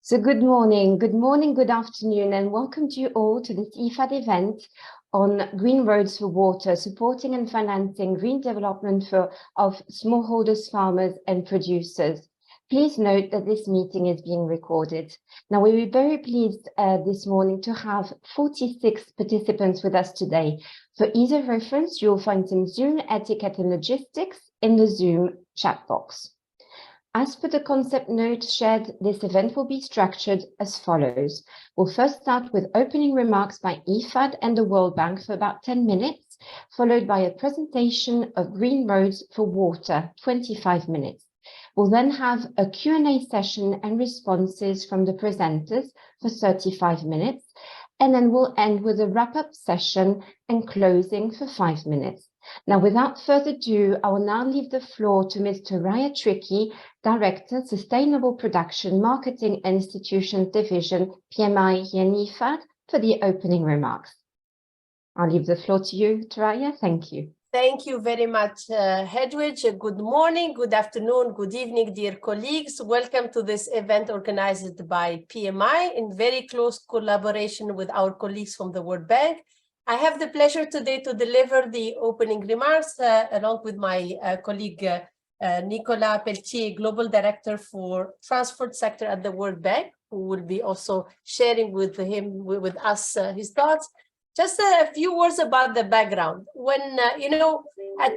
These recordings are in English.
So good morning, good afternoon, and welcome to you all to this IFAD event on Green Roads for Water, supporting and financing green development of smallholders, farmers and producers. Please note that this meeting is being recorded. Now, we were very pleased this morning to have 46 participants with us today. For ease of reference, you'll find some Zoom etiquette and logistics in the Zoom chat box. As per the concept note shared, this event will be structured as follows. We'll first start with opening remarks by IFAD and the World Bank for about 10 minutes, followed by a presentation of Green Roads for Water, 25 minutes. We'll then have a Q&A session and responses from the presenters for 35 minutes, and then we'll end with a wrap-up session and closing for 5 minutes. Now, without further ado, I will now leave the floor to Ms. Taraya Tricky, Director, Sustainable Production, Marketing and Institutions Division, PMI here in IFAD, for the opening remarks. I'll leave the floor to you, Taraya. Thank you. Thank you very much, Hedwig. Good morning, good afternoon, good evening, dear colleagues. Welcome to this event organized by PMI in very close collaboration with our colleagues from the World Bank. I have the pleasure today to deliver the opening remarks along with my colleague Nicolas Pelletier, Global Director for Transport Sector at the World Bank, who will be also sharing with us his thoughts. Just a few words about the background. When, at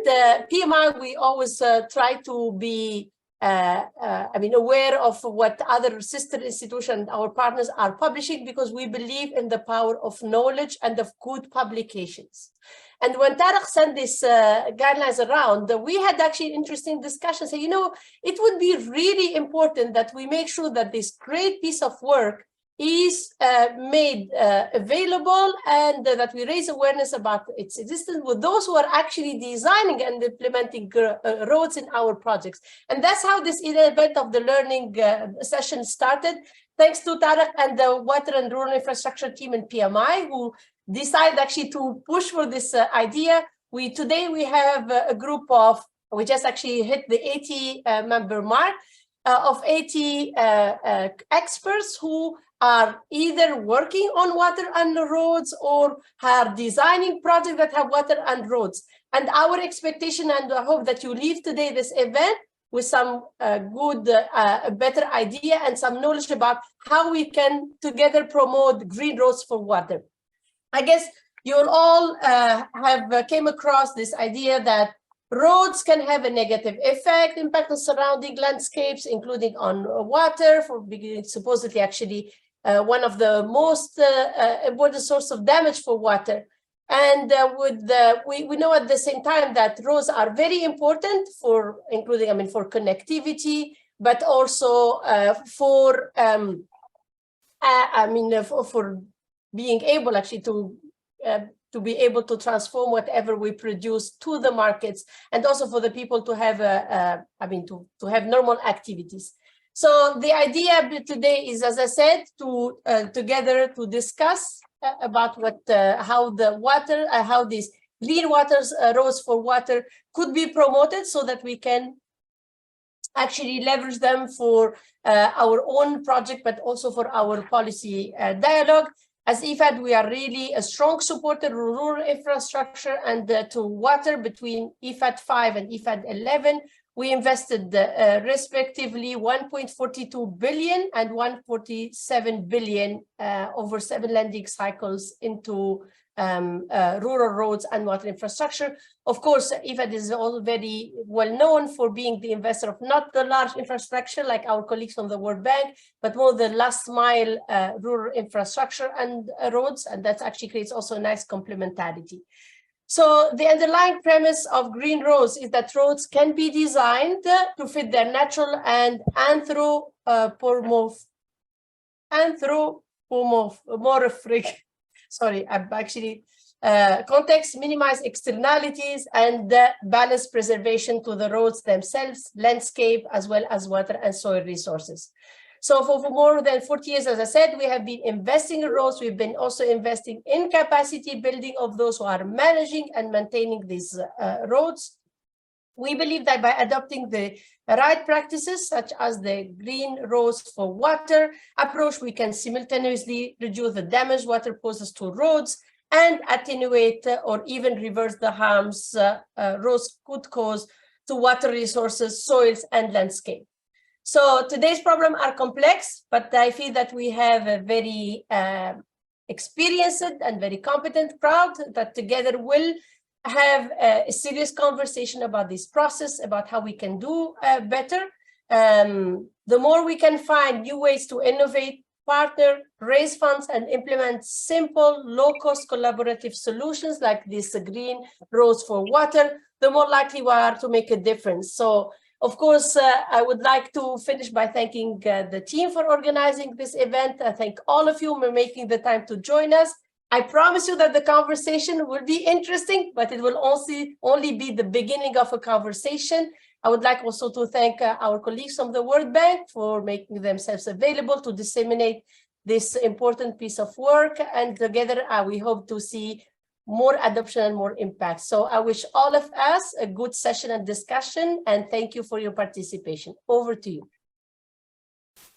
the PMI, we always try to be aware of what other sister institutions, our partners are publishing, because we believe in the power of knowledge and of good publications. And when Tarek sent these guidelines around, we had actually interesting discussions. So, it would be really important that we make sure that this great piece of work is made available and that we raise awareness about its existence with those who are actually designing and implementing roads in our projects. And that's how this event of the learning session started, thanks to Tarek and the Water and Rural Infrastructure team in PMI, who decided actually to push for this idea. Today we have a group of, we just actually hit the 80 member mark of 80 experts who are either working on water and roads or are designing projects that have water and roads. And our expectation, and I hope that you leave today this event with some better idea and some knowledge about how we can together promote green roads for water. I guess you'll all have came across this idea that roads can have a negative impact on surrounding landscapes, including on water, for being supposedly actually one of the most important source of damage for water. And we know at the same time that roads are very important for for connectivity, but also for being able actually to be able to transform whatever we produce to the markets, and also for the people to have to have normal activities. So the idea today is, as I said, to together to discuss about how these green roads for water could be promoted, so that we can actually leverage them for our own project, but also for our policy dialogue. As IFAD, we are really a strong supporter of rural infrastructure and to water. Between IFAD 5 and IFAD 11. We invested respectively 1.42 billion and 147 billion over 7 lending cycles into rural roads and water infrastructure. Of course, IFAD is all very well known for being the investor of not the large infrastructure like our colleagues from the World Bank, but more the last mile rural infrastructure and roads, and that actually creates also a nice complementarity. So the underlying premise of green roads is that roads can be designed to fit their natural and anthropomorphic, context, minimize externalities, and balance preservation to the roads themselves, landscape, as well as water and soil resources. So for more than 40 years, as I said, we have been investing in roads. We've been also investing in capacity building of those who are managing and maintaining these roads. We believe that by adopting the right practices, such as the green roads for water approach, we can simultaneously reduce the damage water poses to roads and attenuate or even reverse the harms roads could cause to water resources, soils, and landscape. So today's problems are complex, but I feel that we have a very experienced and very competent crowd that together will have a serious conversation about this process, about how we can do better. The more we can find new ways to innovate, partner, raise funds, and implement simple, low-cost collaborative solutions like this green roads for water, the more likely we are to make a difference. So, of course, I would like to finish by thanking the team for organizing this event. I thank all of you for making the time to join us. I promise you that the conversation will be interesting, but it will only be the beginning of a conversation. I would like also to thank our colleagues from the World Bank for making themselves available to disseminate this important piece of work. And together, we hope to see more adoption and more impact. So I wish all of us a good session and discussion, and thank you for your participation. Over to you.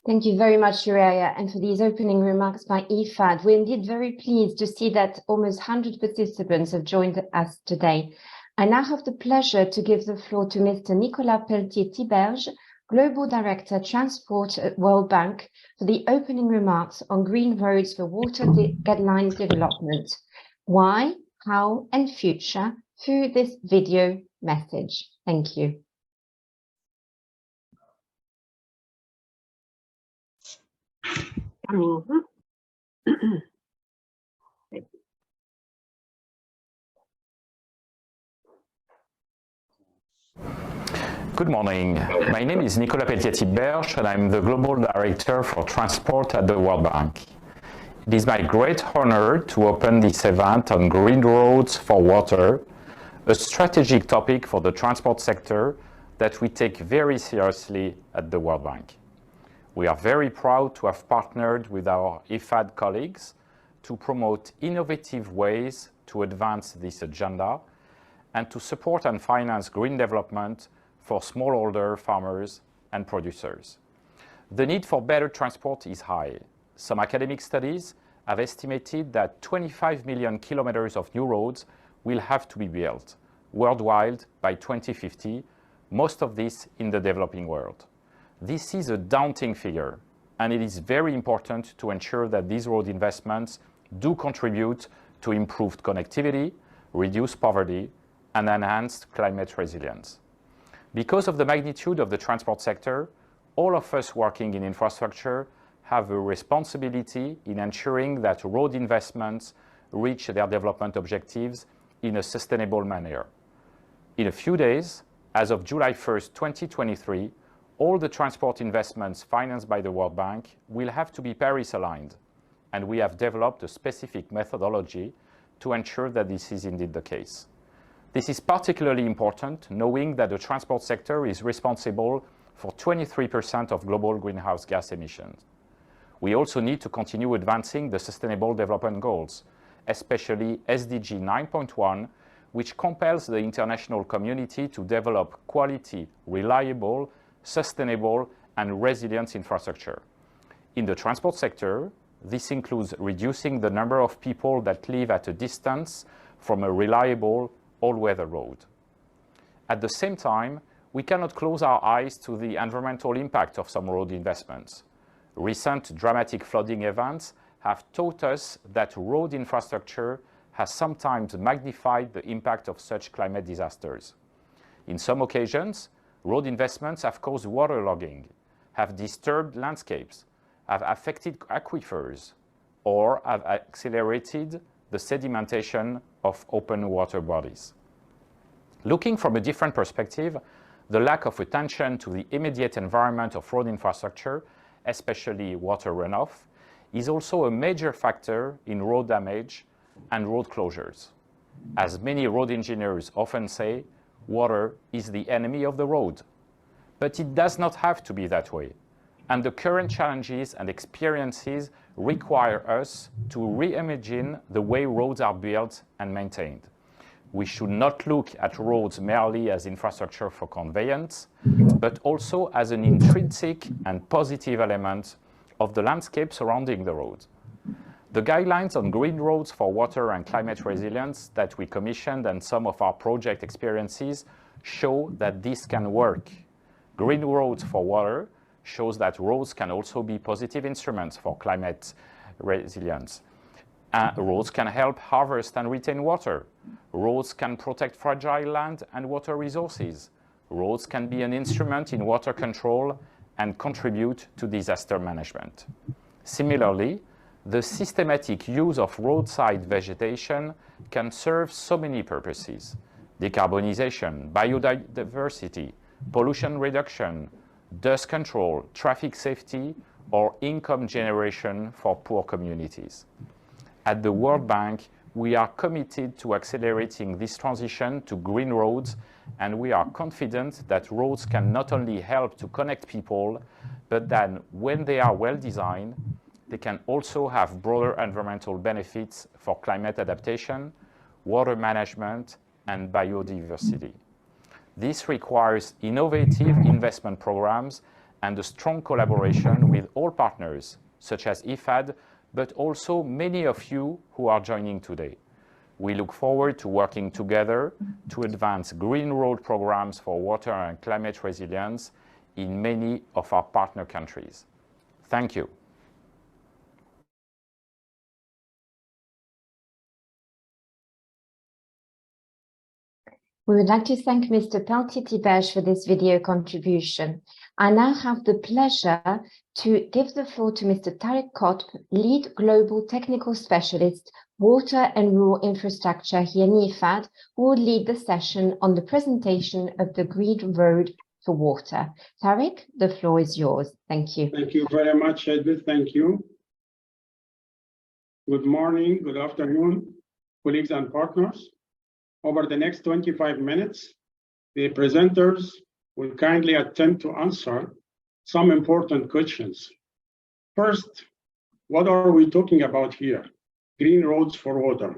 Thank you very much, Shreya, and for these opening remarks by IFAD. We're indeed very pleased to see that almost 100 participants have joined us today. I now have the pleasure to give the floor to Mr. Nicolas Pelletier-Tiberge, Global Director, Transport at World Bank, for the opening remarks on green roads for water guidelines development. Why, how, and future through this video message. Thank you. Good morning. My name is Nicolas Pelletier-Tiberge, and I'm the Global Director for Transport at the World Bank. It is my great honor to open this event on green roads for water, a strategic topic for the transport sector that we take very seriously at the World Bank. We are very proud to have partnered with our IFAD colleagues to promote innovative ways to advance this agenda and to support and finance green development for smallholder farmers and producers. The need for better transport is high. Some academic studies have estimated that 25 million kilometers of new roads will have to be built worldwide by 2050, most of this in the developing world. This is a daunting figure, and it is very important to ensure that these road investments do contribute to improved connectivity, reduced poverty, and enhanced climate resilience. Because of the magnitude of the transport sector, all of us working in infrastructure have a responsibility in ensuring that road investments reach their development objectives in a sustainable manner. In a few days, as of July 1st, 2023, all the transport investments financed by the World Bank will have to be Paris-aligned, and we have developed a specific methodology to ensure that this is indeed the case. This is particularly important, knowing that the transport sector is responsible for 23% of global greenhouse gas emissions. We also need to continue advancing the Sustainable Development Goals, especially SDG 9.1, which compels the international community to develop quality, reliable, sustainable, and resilient infrastructure. In the transport sector, this includes reducing the number of people that live at a distance from a reliable, all-weather road. At the same time, we cannot close our eyes to the environmental impact of some road investments. Recent dramatic flooding events have taught us that road infrastructure has sometimes magnified the impact of such climate disasters. In some occasions, road investments have caused waterlogging, have disturbed landscapes, have affected aquifers, or have accelerated the sedimentation of open water bodies. Looking from a different perspective, the lack of attention to the immediate environment of road infrastructure, especially water runoff, is also a major factor in road damage and road closures. As many road engineers often say, water is the enemy of the road. But it does not have to be that way. And the current challenges and experiences require us to reimagine the way roads are built and maintained. We should not look at roads merely as infrastructure for conveyance, but also as an intrinsic and positive element of the landscape surrounding the road. The guidelines on green roads for water and climate resilience that we commissioned and some of our project experiences show that this can work. Green roads for water shows that roads can also be positive instruments for climate resilience. Roads can help harvest and retain water. Roads can protect fragile land and water resources. Roads can be an instrument in water control and contribute to disaster management. Similarly, the systematic use of roadside vegetation can serve so many purposes: decarbonization, biodiversity, pollution reduction, dust control, traffic safety, or income generation for poor communities. At the World Bank, we are committed to accelerating this transition to green roads, and we are confident that roads can not only help to connect people, but that when they are well designed, they can also have broader environmental benefits for climate adaptation, water management, and biodiversity. This requires innovative investment programs and a strong collaboration with all partners, such as IFAD, but also many of you who are joining today. We look forward to working together to advance green road programs for water and climate resilience in many of our partner countries. Thank you. We would like to thank Mr. Peltier-Tiberge for this video contribution. I now have the pleasure to give the floor to Mr. Tariq Kotb, Lead Global Technical Specialist, Water and Rural Infrastructure here in IFAD, who will lead the session on the presentation of the Green Road for Water. Tariq, the floor is yours. Thank you. Thank you very much, Edith. Thank you. Good morning, good afternoon, colleagues and partners. Over the next 25 minutes, the presenters will kindly attempt to answer some important questions. First, what are we talking about here? Green roads for water.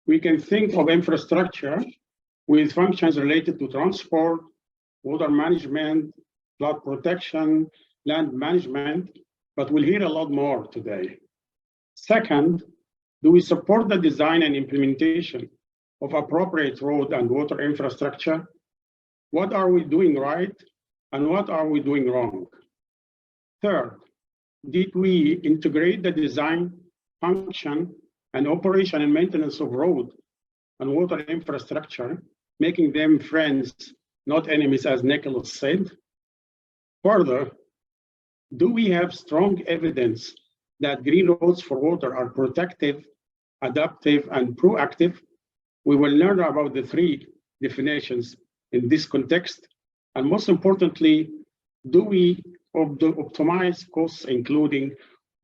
We can think of infrastructure with functions related to transport, water management, flood protection, land management, but we'll hear a lot more today. Second, do we support the design and implementation of appropriate road and water infrastructure? What are we doing right and what are we doing wrong? Third, did we integrate the design, function, and operation and maintenance of road and water infrastructure, making them friends, not enemies, as Nicholas said? Further, do we have strong evidence that green roads for water are protective, adaptive, and proactive? We will learn about the three definitions in this context. And most importantly, do we optimize costs, including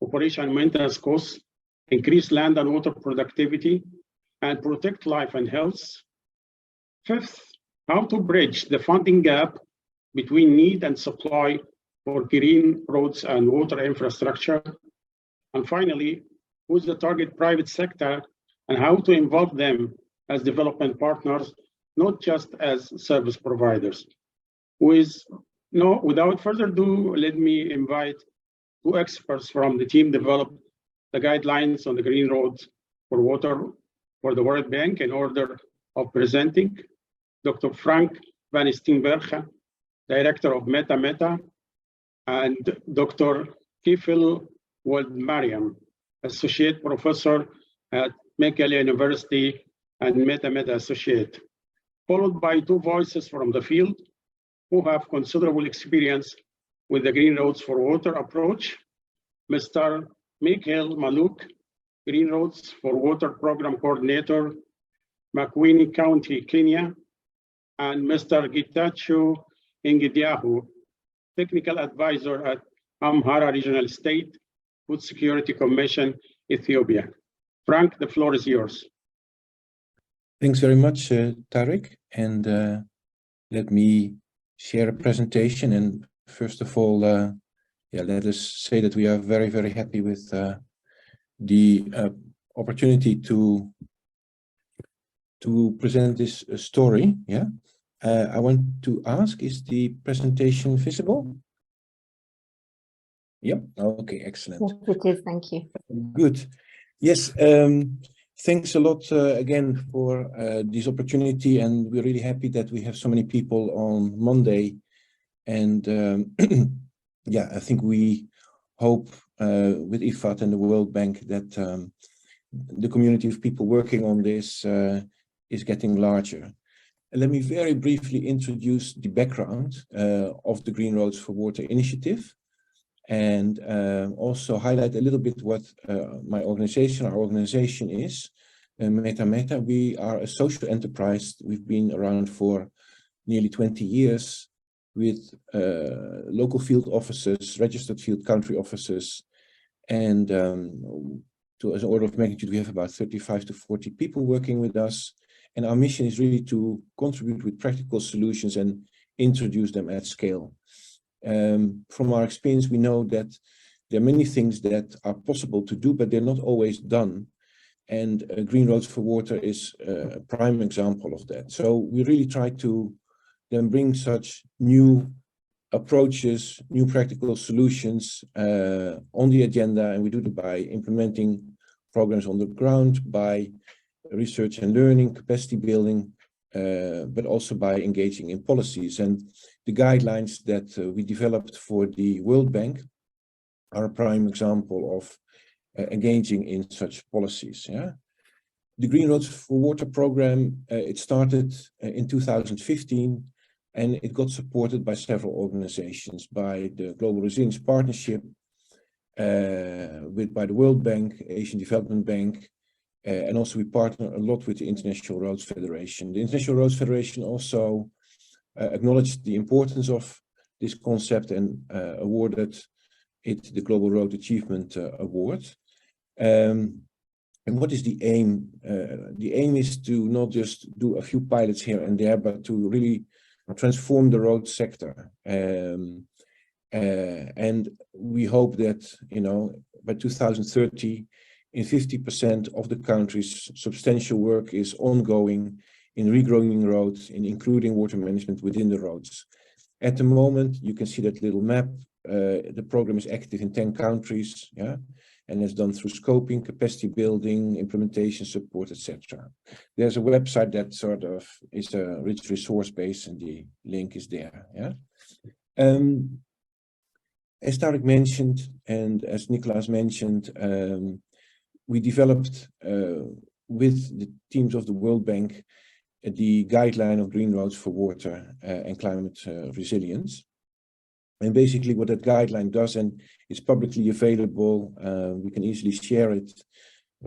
operation and maintenance costs, increase land and water productivity, and protect life and health? Fifth, how to bridge the funding gap between need and supply for green roads and water infrastructure? And finally, who's the target private sector and how to involve them as development partners, not just as service providers. Without further ado, let me invite two experts from the team developed the guidelines on the green roads for water for the World Bank in order of presenting. Dr. Frank van Steenbergen, Director of Meta, and Dr. Kifil Wold-Mariam, Associate Professor at Mekelle University and Meta Associate, followed by two voices from the field who have considerable experience with the Green Roads for Water approach, Mr. Mikhail Maluk, Green Roads for Water Program Coordinator, Makueni County, Kenya, and Mr. Getachew Ingediahu, Technical Advisor at Amhara Regional State Food Security Commission, Ethiopia. Frank, the floor is yours. Thanks very much, Tariq. And let me share a presentation. And first of all, let us say that we are very, very happy with the opportunity to to present this story. Yeah, I want to ask, is the presentation visible? Yep. Okay, excellent. Yes, it is. Thank you. Good. Yes, thanks a lot again for this opportunity, and we're really happy that we have so many people on Monday. And yeah, I think we hope with IFAD and the World Bank that the community of people working on this is getting larger. And let me very briefly introduce the background of the Green Roads for Water initiative, and also highlight a little bit what our organization is. Meta. We are a social enterprise. We've been around for nearly 20 years with local field offices, registered field country offices, and as an order of magnitude, we have about 35 to 40 people working with us. And our mission is really to contribute with practical solutions and introduce them at scale. From our experience, we know that there are many things that are possible to do, but they're not always done. And Green Roads for Water is a prime example of that. So we really try to then bring such new approaches, new practical solutions on the agenda, and we do it by implementing programs on the ground, by research and learning, capacity building, but also by engaging in policies. And the guidelines that we developed for the World Bank are a prime example of engaging in such policies. Yeah, the Green Roads for Water program, it started in 2015, and it got supported by several organizations, by the Global Resilience Partnership, by the World Bank, Asian Development Bank, and also we partner a lot with the International Roads Federation. The International Roads Federation also acknowledged the importance of this concept and awarded it the Global Road Achievement Award. And what is the aim? The aim is to not just do a few pilots here and there, but to really transform the road sector. And we hope that, by 2030, in 50% of the countries, substantial work is ongoing in regrowing roads, in including water management within the roads. At the moment, you can see that little map. The program is active in 10 countries, yeah, and it's done through scoping, capacity building, implementation support, etc. There's a website that sort of is a rich resource base, and the link is there. Yeah. As Tarek mentioned, and as Nicolas mentioned, we developed with the teams of the World Bank the guideline of Green Roads for Water and Climate Resilience. And basically what that guideline does, and it's publicly available, we can easily share it,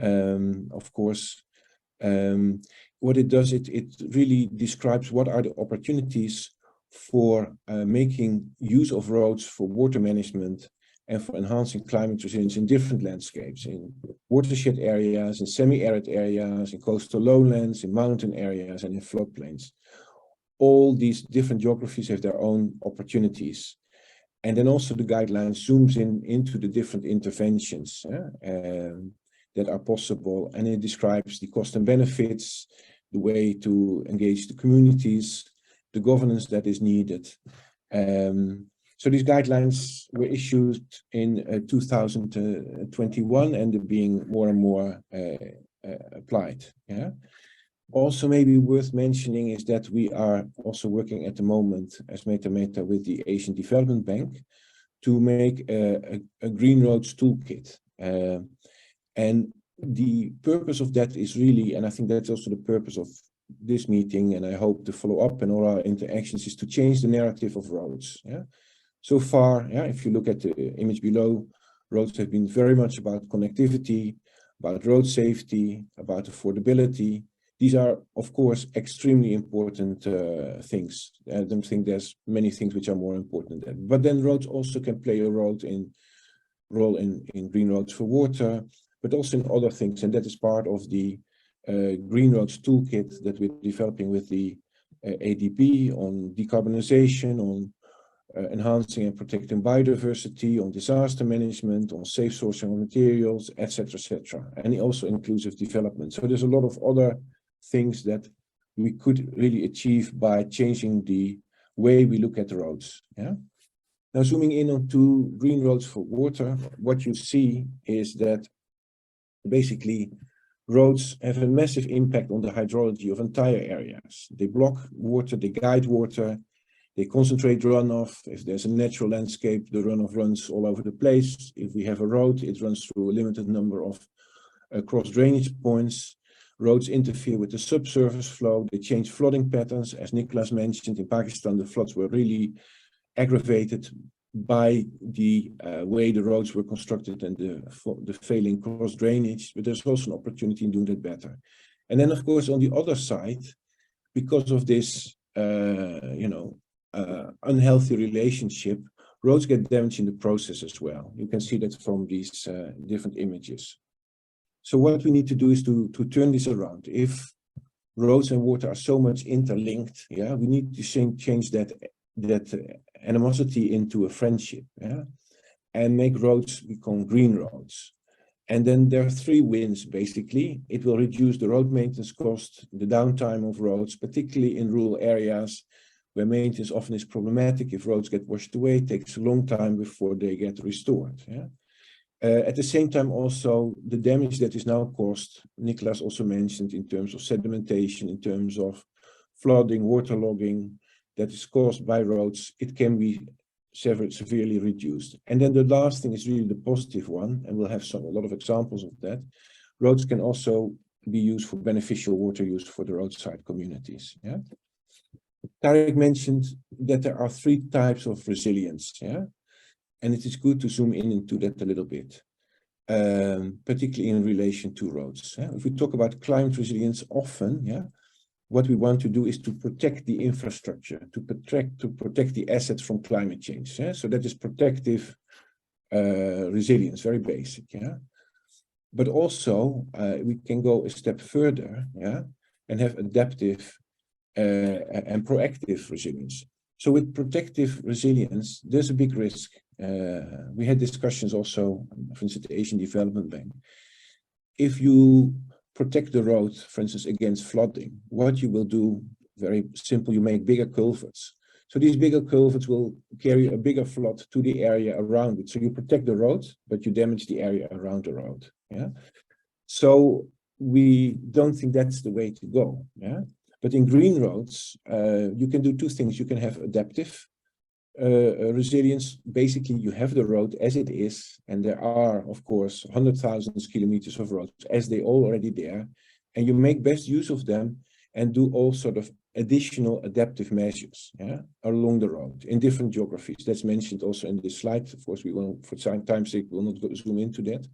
of course. What it does, it really describes what are the opportunities for making use of roads for water management and for enhancing climate resilience in different landscapes, in watershed areas, in semi-arid areas, in coastal lowlands, in mountain areas, and in floodplains. All these different geographies have their own opportunities. And then also the guideline zooms into the different interventions that are possible, and it describes the cost and benefits, the way to engage the communities, the governance that is needed. So these guidelines were issued in 2021, and they're being more and more applied. Yeah. Also, maybe worth mentioning is that we are also working at the moment as Meta with the Asian Development Bank to make a Green Roads toolkit. And the purpose of that is really, and I think that's also the purpose of this meeting, and I hope to follow up in all our interactions, is to change the narrative of roads. Yeah. So far, yeah, if you look at the image below, roads have been very much about connectivity, about road safety, about affordability. These are, of course, extremely important things. I don't think there's many things which are more important than that. But then roads also can play a role in Green Roads for Water, but also in other things. And that is part of the Green Roads toolkit that we're developing with the ADB on decarbonization, on enhancing and protecting biodiversity, on disaster management, on safe sourcing of materials, etc., etc., and also inclusive development. So there's a lot of other things that we could really achieve by changing the way we look at the roads. Yeah. Now zooming in onto green roads for water, what you see is that basically roads have a massive impact on the hydrology of entire areas. They block water, they guide water, they concentrate runoff. If there's a natural landscape, the runoff runs all over the place. If we have a road, it runs through a limited number of cross drainage points. Roads interfere with the subsurface flow. They change flooding patterns. As Nicholas mentioned, in Pakistan, the floods were really aggravated by the way the roads were constructed and the failing cross drainage. But there's also an opportunity in doing that better. And then, of course, on the other side, because of this, unhealthy relationship, roads get damaged in the process as well. You can see that from these different images. So what we need to do is to turn this around. If roads and water are so much interlinked, yeah, we need to change that animosity into a friendship, yeah, and make roads become green roads. And then there are three wins, basically. It will reduce the road maintenance cost, the downtime of roads, particularly in rural areas where maintenance often is problematic. If roads get washed away, it takes a long time before they get restored. Yeah? At the same time, also, the damage that is now caused, Nicholas also mentioned, in terms of sedimentation, in terms of flooding, waterlogging, that is caused by roads, it can be severely reduced. And then the last thing is really the positive one, and we'll have a lot of examples of that. Roads can also be used for beneficial water use for the roadside communities. Yeah? Tarek mentioned that there are three types of resilience. Yeah? And it is good to zoom in into that a little bit, particularly in relation to roads. Yeah? If we talk about climate resilience, often, yeah, what we want to do is to protect the infrastructure, to protect the assets from climate change. Yeah? So that is protective resilience, very basic. Yeah? But also, we can go a step further, yeah, and have adaptive and proactive resilience. So with protective resilience, there's a big risk. We had discussions also, for instance, the Asian Development Bank. If you protect the road, for instance, against flooding, what you will do, very simple, you make bigger culverts. So these bigger culverts will carry a bigger flood to the area around it. So you protect the road, but you damage the area around the road. Yeah. So we don't think that's the way to go. Yeah. But in green roads, you can do two things. You can have adaptive resilience. Basically, you have the road as it is, and there are, of course, 100,000 kilometers of roads as they already there, and you make best use of them and do all sort of additional adaptive measures, yeah, along the road in different geographies. That's mentioned also in this slide. Of course, we will, for time's sake, will not zoom into that.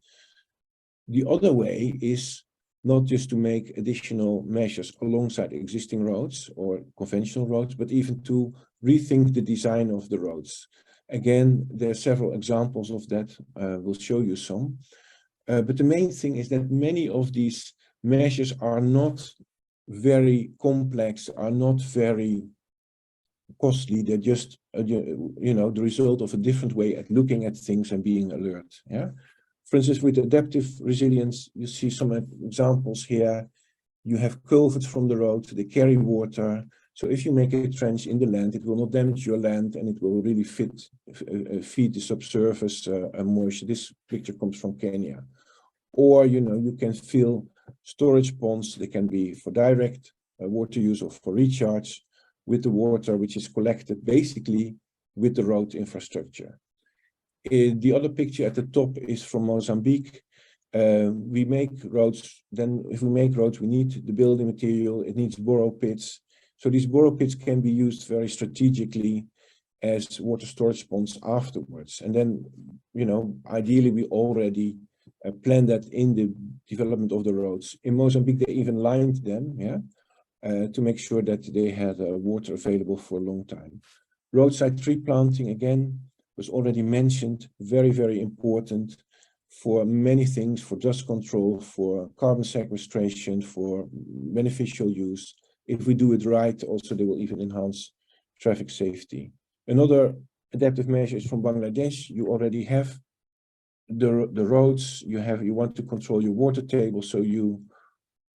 The other way is not just to make additional measures alongside existing roads or conventional roads, but even to rethink the design of the roads. Again, there are several examples of that. We'll show you some. But the main thing is that many of these measures are not very complex, are not very costly. They're just, the result of a different way at looking at things and being alert. Yeah. For instance, with adaptive resilience, you see some examples here. You have culverts from the road, they carry water. So if you make a trench in the land, it will not damage your land and it will really feed the subsurface moisture. This picture comes from Kenya. Or, you can fill storage ponds. They can be for direct water use or for recharge with the water which is collected basically with the road infrastructure. The other picture at the top is from Mozambique. We make roads, then if we make roads, we need the building material, it needs borrow pits. So these borrow pits can be used very strategically as water storage ponds afterwards. And then, ideally we already plan that in the development of the roads. In Mozambique, they even lined them, yeah, to make sure that they had water available for a long time. Roadside tree planting, again, was already mentioned, very, very important for many things, for dust control, for carbon sequestration, for beneficial use. If we do it right, also they will even enhance traffic safety. Another adaptive measure is from Bangladesh. You already have the roads, you want to control your water table, so you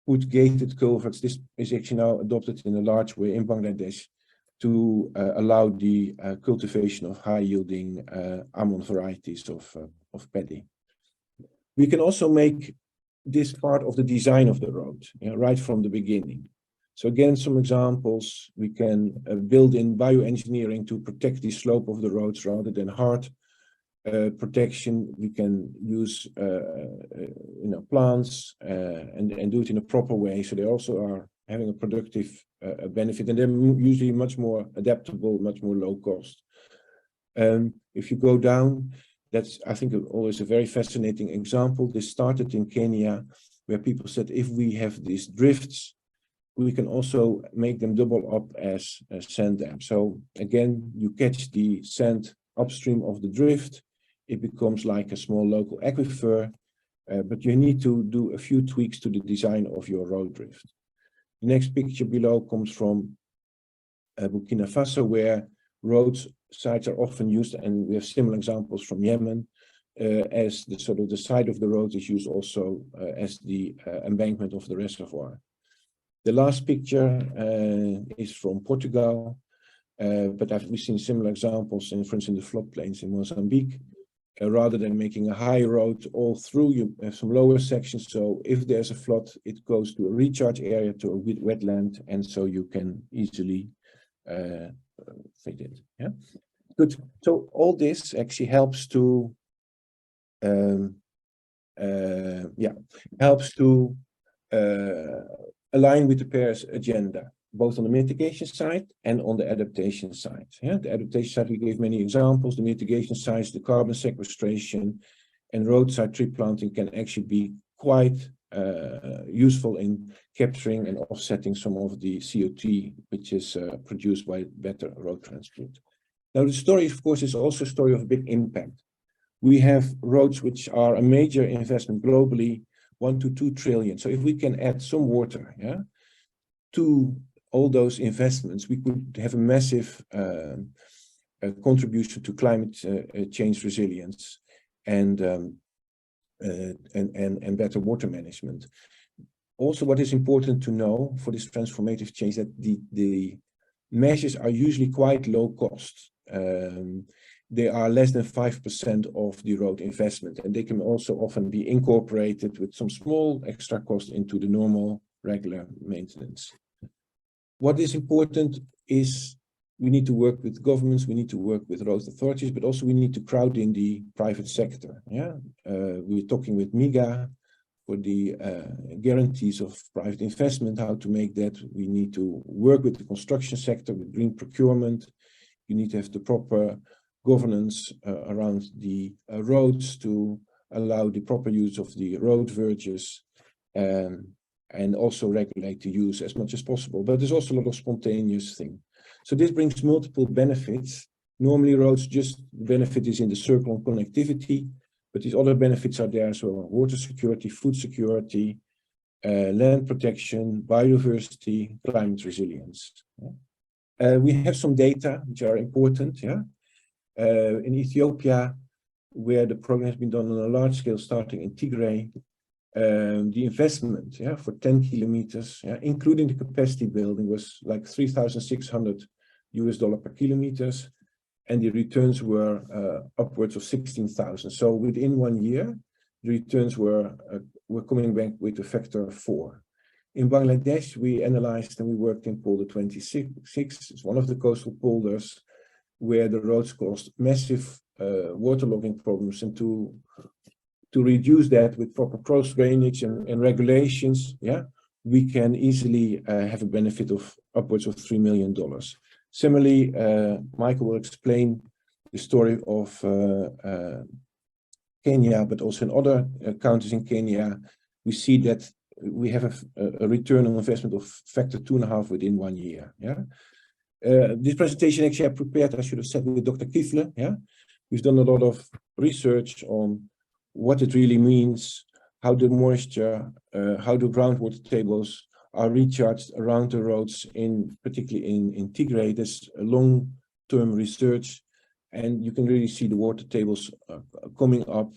put gated culverts. This is actually now adopted in a large way in Bangladesh to allow the cultivation of high-yielding almond varieties of paddy. We can also make this part of the design of the road, right from the beginning. So again, some examples, we can build in bioengineering to protect the slope of the roads rather than hard protection. We can use plants and do it in a proper way, so they also are having a productive benefit, and they're usually much more adaptable, much more low cost. If you go down, that's, I think, always a very fascinating example. This started in Kenya, where people said, if we have these drifts, we can also make them double up as sand dams. So again, you catch the sand upstream of the drift, it becomes like a small local aquifer, but you need to do a few tweaks to the design of your road drift. The next picture below comes from Burkina Faso, where roads sites are often used, and we have similar examples from Yemen, as the sort of the side of the road is used also as the embankment of the reservoir. The last picture is from Portugal, but we've seen similar examples in, for instance, the floodplains in Mozambique. Rather than making a high road all through, you have some lower sections. So if there's a flood, it goes to a recharge area, to a wetland, and so you can easily fit it. Yeah, good. So all this actually helps to align with the Paris agenda, both on the mitigation side and on the adaptation side. Yeah, the adaptation side, we gave many examples. The mitigation side, the carbon sequestration and roadside tree planting can actually be quite useful in capturing and offsetting some of the CO2 which is produced by better road transport. Now, the story, of course, is also a story of big impact. We have roads which are a major investment globally, 1 to 2 trillion. So if we can add some water, to all those investments, we could have a massive contribution to climate change resilience and better water management. Also, what is important to know for this transformative change, that the measures are usually quite low cost. They are less than 5% of the road investment, and they can also often be incorporated with some small extra cost into the normal regular maintenance. What is important is we need to work with governments, we need to work with road authorities, but also we need to crowd in the private sector. We're talking with MIGA for the guarantees of private investment, how to make that. We need to work with the construction sector, with green procurement. You need to have the proper governance around the roads to allow the proper use of the road verges, and also regulate the use as much as possible. But there's also a lot of spontaneous thing. So this brings multiple benefits. Normally roads, just the benefit is in the circle of connectivity, but these other benefits are there as well: water security, food security, land protection, biodiversity, climate resilience. We have some data which are important. In Ethiopia, where the program has been done on a large scale, starting in Tigray, the investment for 10 kilometers, including the capacity building, was like $3,600 per kilometers, and the returns were upwards of 16,000. So within 1 year, the returns were coming back with a factor of 4. In Bangladesh, we analyzed and we worked in polder 26. It's one of the coastal polders where the roads caused massive waterlogging problems, and to reduce that with proper cross drainage and regulations, we can easily have a benefit of upwards of $3 million. Similarly, Michael will explain the story of Kenya, but also in other countries in Kenya, we see that we have a return on investment of factor 2.5 within 1 year. This presentation actually I prepared, I should have said, with Dr. Kifle. We've done a lot of research on what it really means, how the moisture, how the groundwater tables are recharged around the roads, particularly in Tigray. There's a long-term research, and you can really see the water tables coming up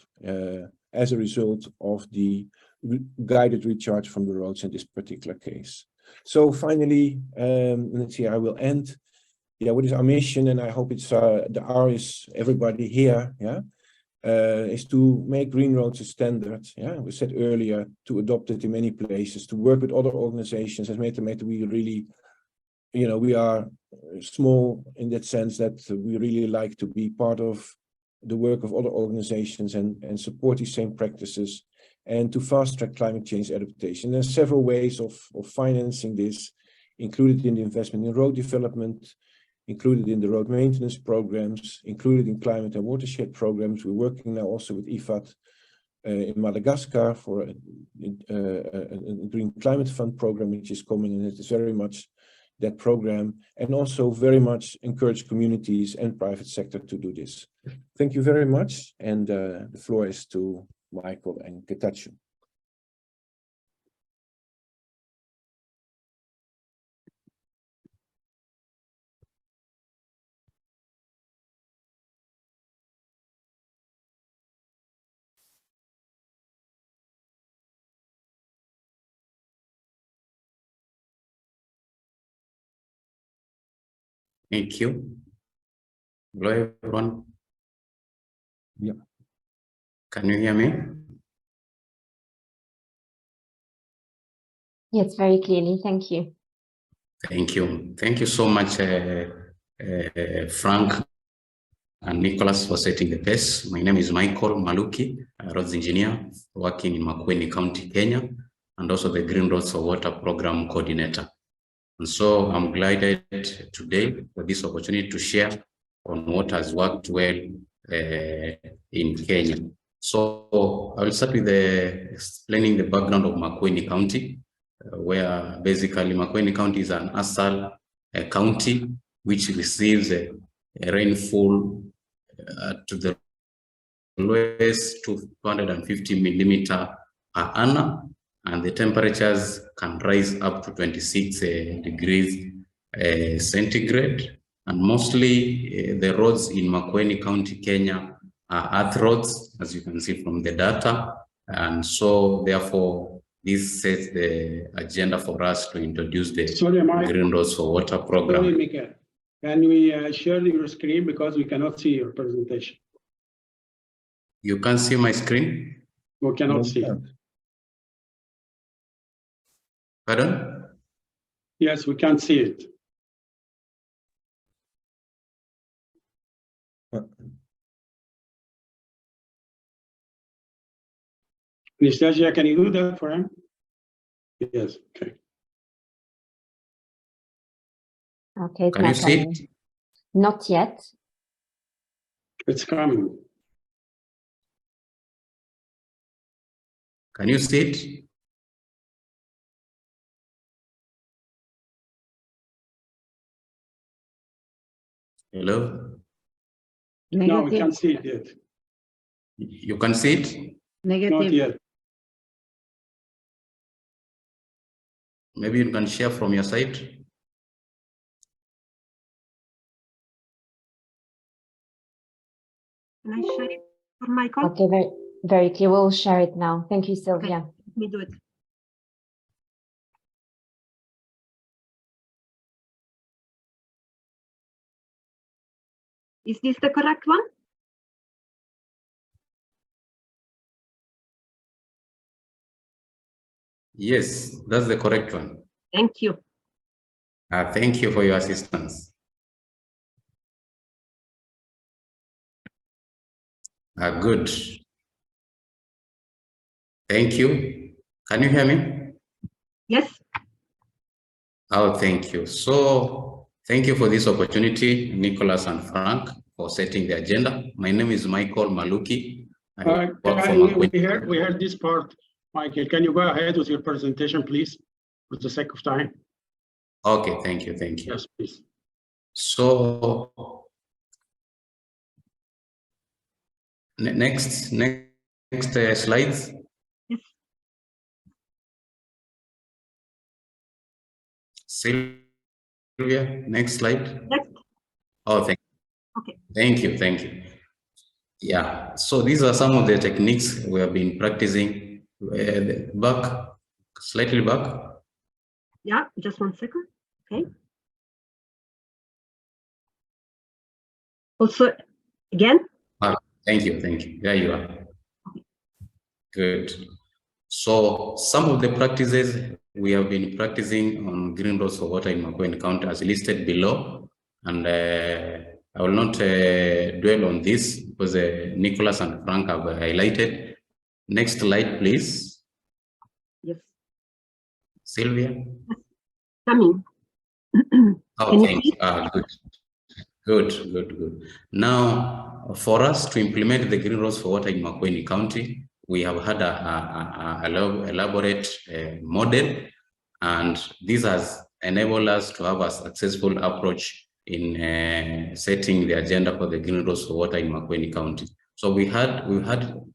as a result of the guided recharge from the roads in this particular case. So finally, let's see, I will end. Yeah, what is our mission? And I hope it's the R is everybody here, yeah, is to make green roads a standard. Yeah, we said earlier, to adopt it in many places, to work with other organizations. As Meta, we really, you know, we are small in that sense that we really like to be part of the work of other organizations and support these same practices, and to fast track climate change adaptation. There's several ways of financing this, included in the investment in road development, included in the road maintenance programs, included in climate and watershed programs. We're working now also with IFAD in Madagascar for a Green Climate Fund program, which is coming, and it is very much that program, and also very much encourage communities and private sector to do this. Thank you very much, and the floor is to Michael and Getachew. Thank you. Hello, everyone. Yeah. Can you hear me? Yes, very clearly. Thank you. Thank you. Thank you so much, Frank and Nicholas, for setting the pace. My name is Michael Maluki, a roads engineer working in Makueni County, Kenya, and also the Green Roads for Water Program Coordinator. And so I'm glad today for this opportunity to share on what has worked well in Kenya. So I will start with explaining the background of Makueni County, where basically Makueni County is an ASAL county which receives a rainfall to the lowest 250 millimeter per annum, and the temperatures can rise up to 26 degrees centigrade. And mostly the roads in Makueni County, Kenya are earth roads, as you can see from the data. And so therefore, this sets the agenda for us to introduce the Green Roads for Water program. Sorry, Mikael. Can we share your screen because we cannot see your presentation? You can see my screen? We cannot see it. Pardon? Yes, we can't see it. Anastasia, can you do that for him? Yes, okay. Okay, Can you see it? Not yet. It's coming. Can you see it? Hello? Negative. No, we can't see it yet. You can see it? Negative. Not yet. Maybe you can share from your side. Can I share it for Michael? Okay, very, very clear. We'll share it now. Thank you, Sylvia. Okay, let me do it. Is this the correct one? Yes, that's the correct one. Thank you. Thank you for your assistance. Good. Thank you. Can you hear me? Yes. Oh, thank you. So thank you for this opportunity, Nicholas and Frank, for setting the agenda. My name is Michael Maluki. We heard this part. Michael, can you go ahead with your presentation, please, for the sake of time? Okay, thank you, thank you. Yes, please. So next slides. Yes. Sylvia, next slide. Next. Oh, thank you. Okay. Thank you. Yeah, so these are some of the techniques we have been practicing Back, slightly back. Yeah, just 1 second. Okay. Also, again. Thank you. There you are. Good. So some of the practices we have been practicing on green roads for water in Makueni County as listed below, and I will not dwell on this because Nicholas and Frank have highlighted. Next slide, please. Yes. Sylvia. Coming. Oh, thank you. Good. Now, for us to implement the green roads for water in Makueni County, we have had a elaborate model, and this has enabled us to have a successful approach in setting the agenda for the green roads for water in Makueni County. So we had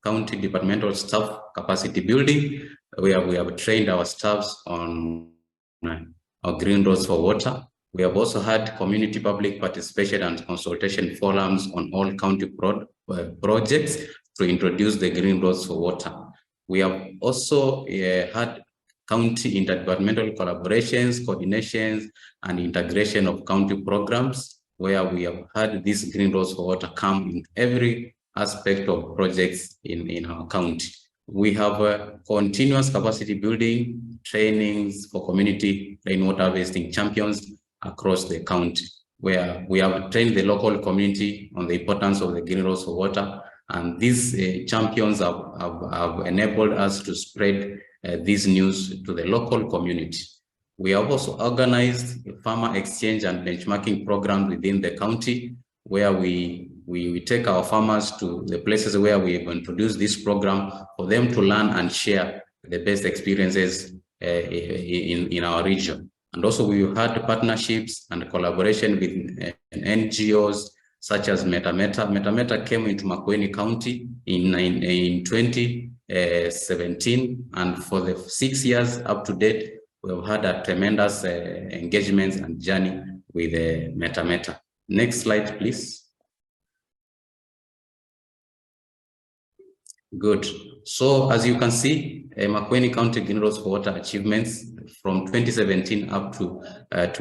county departmental staff capacity building. We have trained our staffs on our green roads for water. We have also had community public participation and consultation forums on all county projects to introduce the green roads for water. We have also had county interdepartmental collaborations, coordinations, and integration of county programs, where we have had these green roads for water come in every aspect of projects in our county. We have continuous capacity building trainings for community rainwater harvesting champions across the county, where we have trained the local community on the importance of the green roads for water, and these champions have enabled us to spread this news to the local community. We have also organized a farmer exchange and benchmarking program within the county, where we take our farmers to the places where we have introduced this program for them to learn and share the best experiences in our region. And also we had partnerships and collaboration with NGOs such as Metameta. Metameta came into Makueni County in 2017, and for the 6 years up to date, we've had a tremendous engagement and journey with Metameta. Next slide, please. Good. So as you can see, Makueni County Green Roads for Water achievements from 2017 up to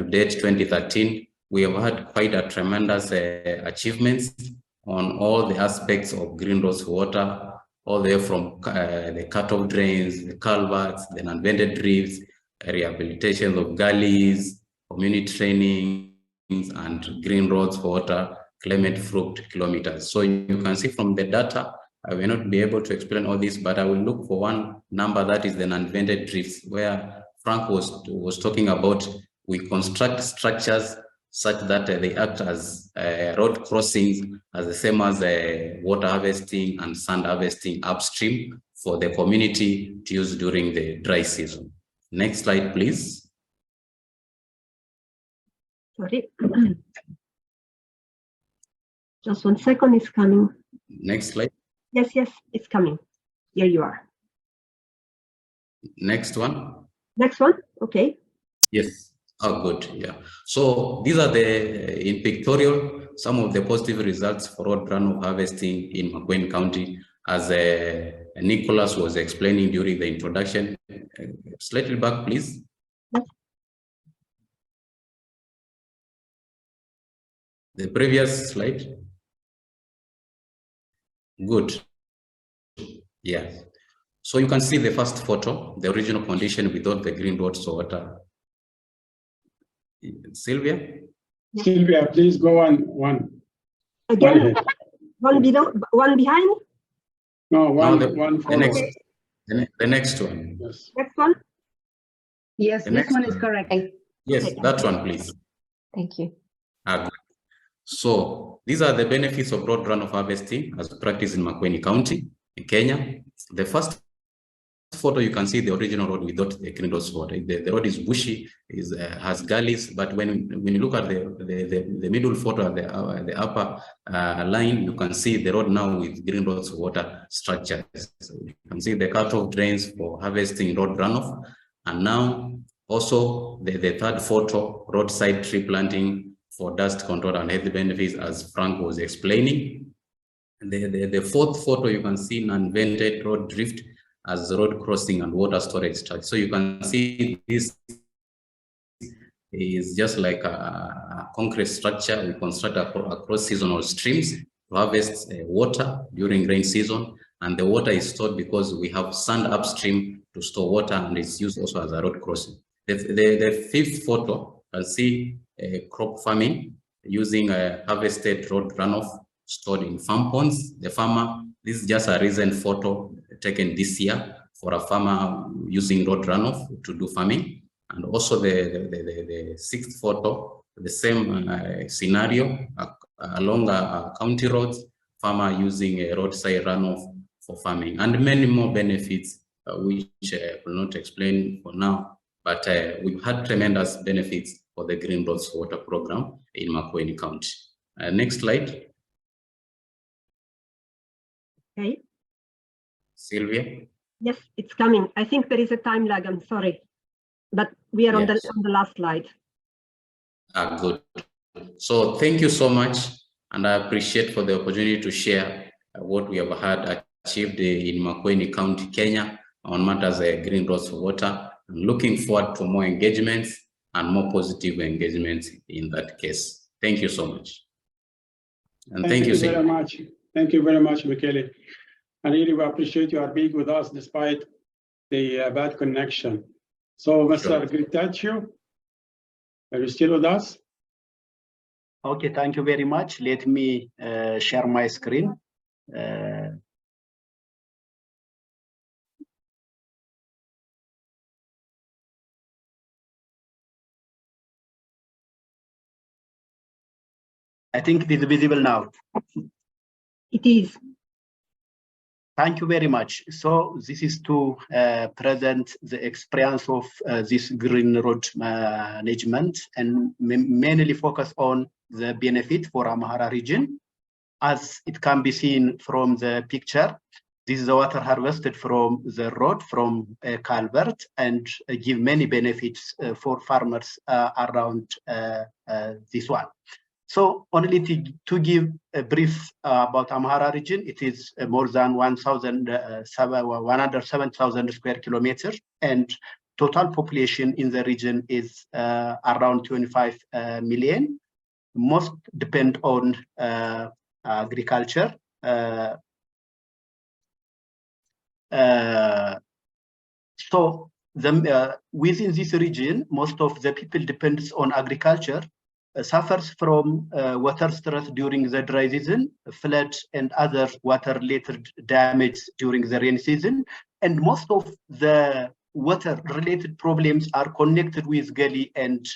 date 2013, we have had quite a tremendous achievements on all the aspects of green roads for water, all the way from the cut-off drains, the culverts, the unvented drifts, rehabilitation of gullies, community training, and green roads for water, climate-fruit kilometers. So you can see from the data, I will not be able to explain all this, but I will look for one number, that is the unvented drifts, where Frank was talking about. We construct structures such that they act as road crossings, as the same as water harvesting and sand harvesting upstream for the community to use during the dry season. Next slide, please. Sorry. Just 1 second, it's coming. Next slide. Yes, it's coming. Here you are. Next one. Next one, okay. Yes. Oh, good. Yeah. So these are in pictorial, some of the positive results for road runoff harvesting in Makueni County, as Nicholas was explaining during the introduction. Slightly back, please. Yes. The previous slide. Good. Yeah. So you can see the first photo, the original condition without the green roads or water. Sylvia? Sylvia, please go one. Again, one below, one behind? No, one forward. The next one. Yes. Next one? Yes, this one is correct. Yes, that one, please. Thank you. So these are the benefits of road runoff harvesting as practiced in Makueni County in Kenya. The first photo, you can see the original road without the green roads water. The road is bushy, has gullies, but when you look at the middle photo at the upper line, you can see the road now with green roads water structures. So you can see the cut-off drains for harvesting road runoff, and now also the third photo, roadside tree planting for dust control and health benefits, as Frank was explaining. The fourth photo, you can see an unvented road drift as road crossing and water storage structure. So you can see this is just like a concrete structure we construct across seasonal streams to harvest water during rain season, and the water is stored because we have sand upstream to store water, and it's used also as a road crossing. The fifth photo, you can see crop farming using a harvested road runoff stored in farm ponds. The farmer, this is just a recent photo taken this year for a farmer using road runoff to do farming. And also the sixth photo, the same scenario along county roads, farmer using a roadside runoff for farming, and many more benefits which I will not explain for now, but we've had tremendous benefits for the Green Roads Water Program in Makueni County. Next slide. Okay. Sylvia. Yes, it's coming. I think there is a time lag. I'm sorry, but we are Yes. on the last slide. Good. So thank you so much, and I appreciate for the opportunity to share what we have had achieved in Makueni County, Kenya, on matters Green Roads for Water. I'm looking forward to more engagements and more positive engagements in that case. Thank you so much. And thank you very much. Thank you very much, Michele. And really, we appreciate you are being with us despite the bad connection. So, Mr. Gritaccio, are you still with us? Okay, thank you very much. Let me share my screen. I think it is visible now. It is. Thank you very much. So this is to present the experience of this green road management, and mainly focus on the benefit for Amhara region. As it can be seen from the picture, this is the water harvested from the road, from a culvert, and give many benefits for farmers around this one. So only to give a brief about Amhara region, it is more than 107,000 square kilometers, and total population in the region is around 25 million. Most depend on agriculture. So within this region, most of the people depends on agriculture, suffers from water stress during the dry season, flood and other water-related damage during the rainy season, and most of the water-related problems are connected with gully and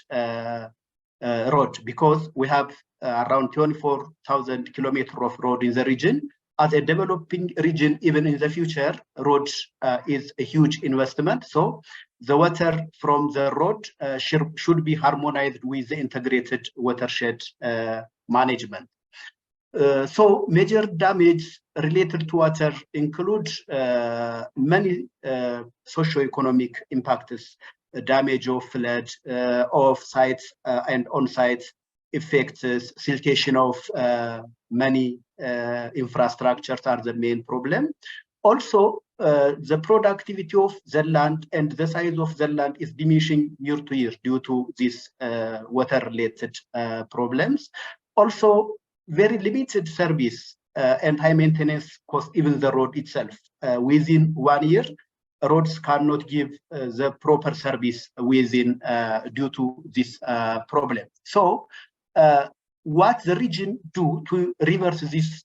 road, because we have around 24,000 kilometers of road in the region. As a developing region, even in the future, roads is a huge investment. So the water from the road should be harmonized with the integrated watershed management. So major damage related to water include many socio-economic impacts, damage of flood, off-site and on-site effects, siltation of many infrastructures are the main problem. Also, the productivity of the land and the size of the land is diminishing year to year due to these water-related problems. Also, very limited service and high maintenance cost, even the road itself. Within 1 year, roads cannot give the proper service within due to this problem. So, what the region do to reverse this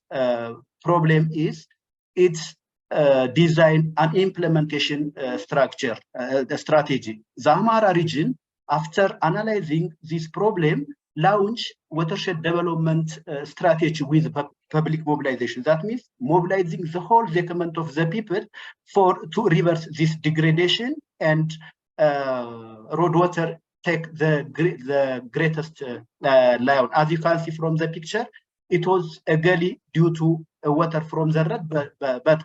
problem is its design and implementation structure, the strategy. The Amhara region, after analyzing this problem, launch watershed development strategy with public mobilization. That means mobilizing the whole segment of the people to reverse this degradation, and road water take the greatest lion. As you can see from the picture, it was a gully due to water from the road,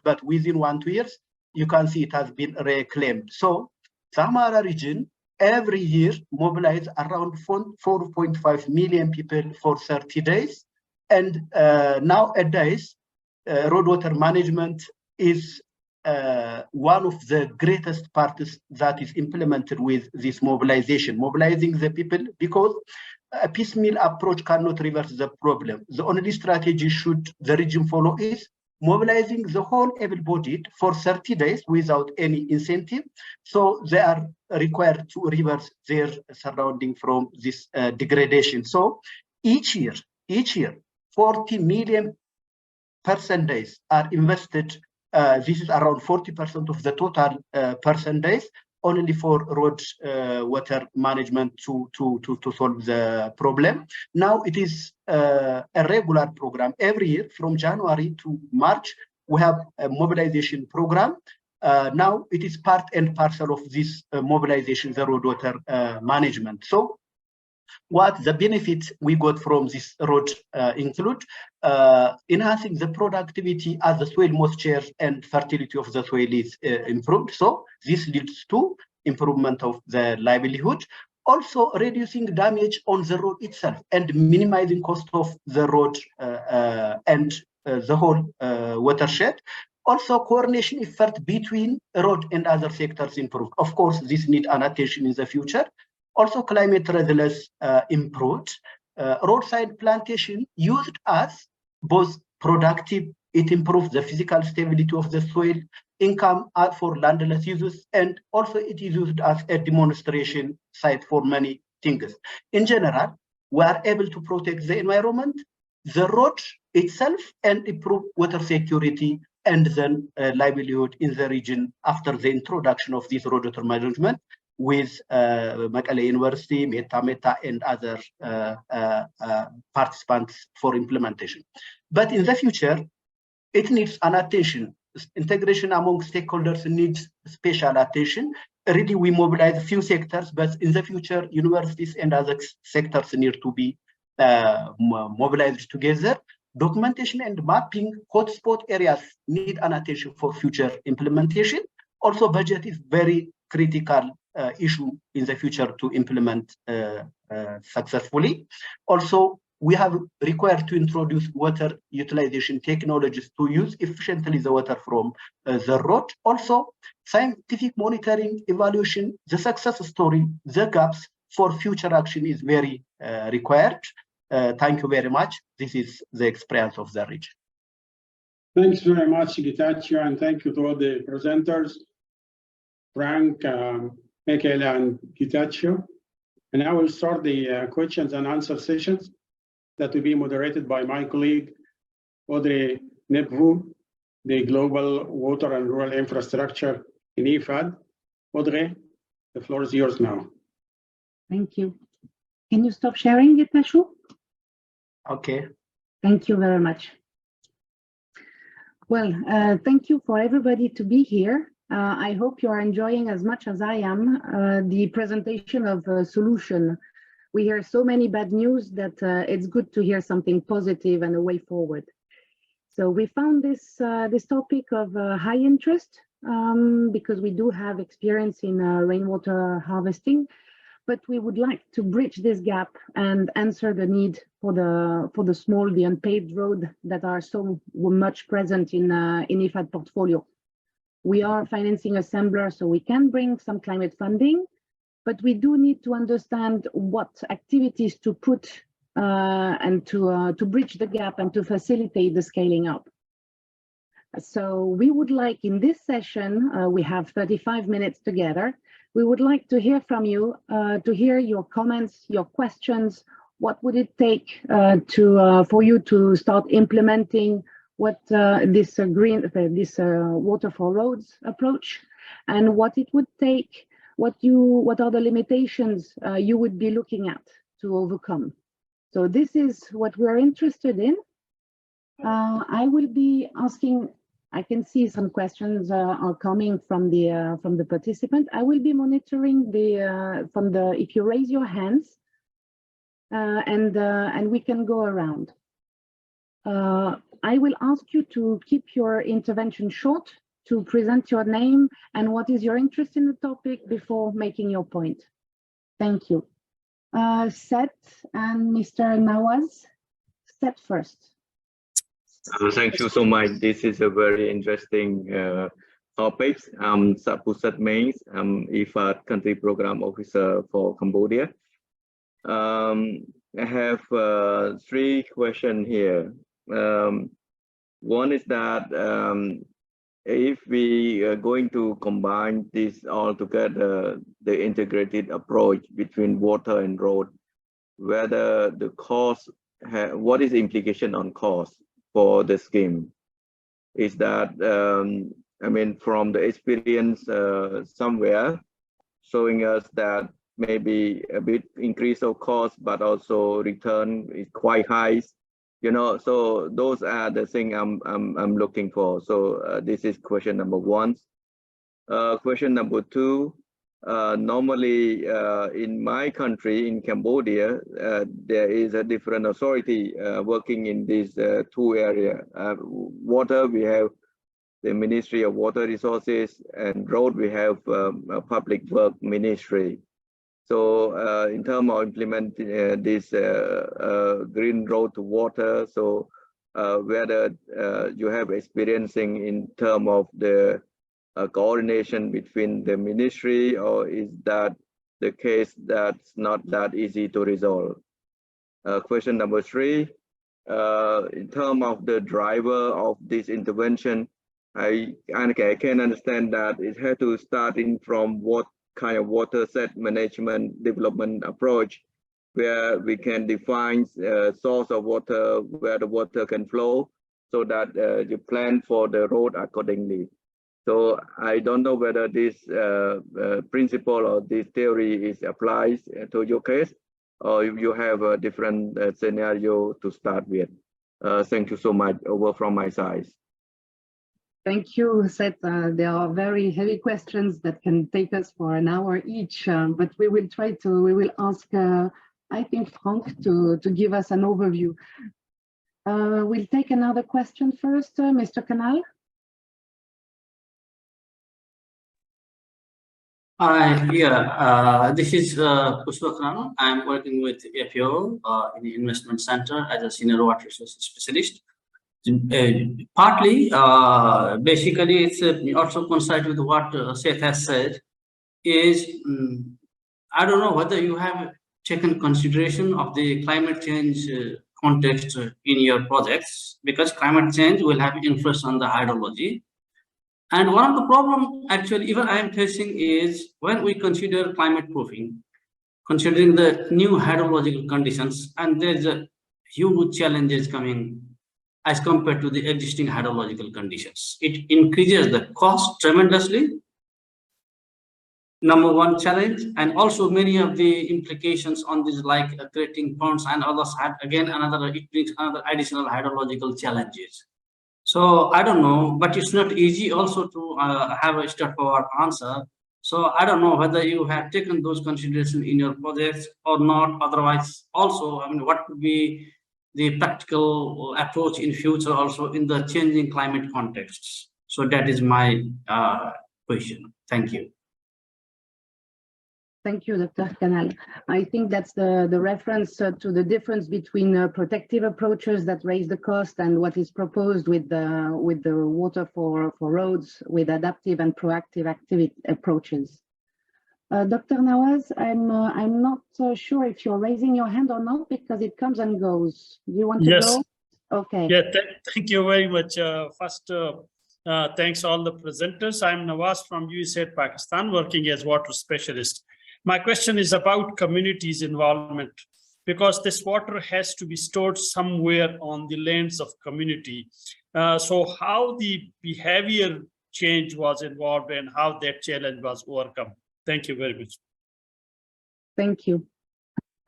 but within 1 2 years, you can see it has been reclaimed. So Amhara region every year mobilize around 4.5 million people for 30 days. And nowadays, road water management is one of the greatest parts that is implemented with this mobilization, mobilizing the people, because a piecemeal approach cannot reverse the problem. The only strategy should the regime follow is mobilizing the whole able-bodied for 30 days without any incentive. So they are required to reverse their surrounding from this degradation. So each year, 40 million person days are invested. This is around 40% of the total person days only for road water management to solve the problem. Now it is a regular program. Every year from January to March, we have a mobilization program. Now it is part and parcel of this mobilization, the road water management. So what the benefits we got from this road include enhancing the productivity as the soil moisture and fertility of the soil is improved. So this leads to improvement of the livelihood. Also reducing damage on the road itself and minimizing cost of the road and the whole watershed. Also coordination effort between road and other sectors improved. Of course, this needs an attention in the future. Also, climate resilience improved. Roadside plantation used as both productive, it improves the physical stability of the soil, income for landless users, and also it is used as a demonstration site for many things. In general, we are able to protect the environment, the road itself, and improve water security and then livelihood in the region after the introduction of this road water management with Mekelle University, Meta, and other participants for implementation. But in the future, it needs an attention. Integration among stakeholders needs special attention. Really, we mobilize a few sectors, but in the future, universities and other sectors need to be mobilized together. Documentation and mapping hotspot areas need an attention for future implementation. Also, budget is very critical issue in the future to implement successfully. Also, we have required to introduce water utilization technologies to use efficiently the water from the road. Also, scientific monitoring, evaluation, the success story, the gaps for future action is very required. Thank you very much. This is the experience of the region. Thanks very much, Getachew, and thank you to all the presenters, Frank, Mekelle, and Getachew. And I will start the questions and answer sessions that will be moderated by my colleague, Audrey Nepvou, the Global Water and Rural Infrastructure in IFAD. Audrey, the floor is yours now. Thank you. Can you stop sharing, Getachew? Okay. Thank you very much. Well, thank you for everybody to be here. I hope you are enjoying as much as I am the presentation of a solution. We hear so many bad news that it's good to hear something positive and a way forward. So we found this topic of high interest because we do have experience in rainwater harvesting, but we would like to bridge this gap and answer the need for the small, the unpaved road that are so much present in IFAD portfolio. We are financing assembler, so we can bring some climate funding, but we do need to understand what activities to put and to bridge the gap and to facilitate the scaling up. So we would like in this session, we have 35 minutes together. We would like to hear from you, to hear your comments, your questions. What would it take for you to start implementing what this water for roads approach, and what it would take, what are the limitations you would be looking at to overcome. So this is what we're interested in. I will be asking. I can see some questions are coming from the participant. I will be monitoring if you raise your hands, and we can go around. I will ask you to keep your intervention short, to present your name and what is your interest in the topic before making your point. Thank you. Seth and Mr. Nawaz. Seth first. Thank you so much. This is a very interesting topics. I'm Sapusat Mains. I'm IFAD Country Program Officer for Cambodia. I have 3 questions here. One is that if we are going to combine this all together, the integrated approach between water and road, whether the cost, what is the implication on cost for the scheme? Is that, I mean, from the experience somewhere showing us that maybe a bit increase of cost, but also return is quite high, you know. So those are the things I'm looking for. So this is question number 1. Question number 2. Normally in my country, in Cambodia, there is a different authority working in these 2 areas. Water, we have the Ministry of Water Resources, and road, we have a Public Work Ministry. So in terms of implementing this green road to water, so whether you have experiencing in terms of the coordination between the ministry, or is that the case that's not that easy to resolve? Question number 3, in terms of the driver of this intervention, I can understand that it had to start in from what kind of water set management development approach, where we can define source of water, where the water can flow, so that you plan for the road accordingly. So I don't know whether this principle or this theory is applies to your case, or if you have a different scenario to start with. Thank you so much. Over from my side. Thank you, Seth. There are very heavy questions that can take us for an hour each, but we will ask, I think, Frank to give us an overview. We'll take another question first, Mr. Canal. This is Pushpa Khan. I'm working with APO in the investment center as a senior water resources specialist. Partly, basically, it's also coincide with what Seth has said. Is I don't know whether you have taken consideration of the climate change context in your projects, because climate change will have influence on the hydrology. And one of the problems actually even I am facing is when we consider climate proofing, considering the new hydrological conditions, and there's a huge challenges coming as compared to the existing hydrological conditions. It increases the cost tremendously, number 1 challenge, and also many of the implications on this, like creating ponds and others, had again it brings another additional hydrological challenges. So I don't know, but it's not easy also to have a straightforward answer. So I don't know whether you have taken those considerations in your projects or not. Otherwise, also, I mean, what could be the practical approach in future also in the changing climate contexts? So that is my question. Thank you. Thank you, Dr. Canal. I think that's the reference to the difference between protective approaches that raise the cost and what is proposed with the water for roads with adaptive and proactive approaches. Dr. Nawaz, I'm not sure if you're raising your hand or not, because it comes and goes. Do you want to go? Okay. Yeah, thank you very much. First, thanks all the presenters. I'm Nawaz from USAID Pakistan, working as water specialist. My question is about communities' involvement, because this water has to be stored somewhere on the lands of community. So how the behavior change was involved and how that challenge was overcome? Thank you very much. Thank you.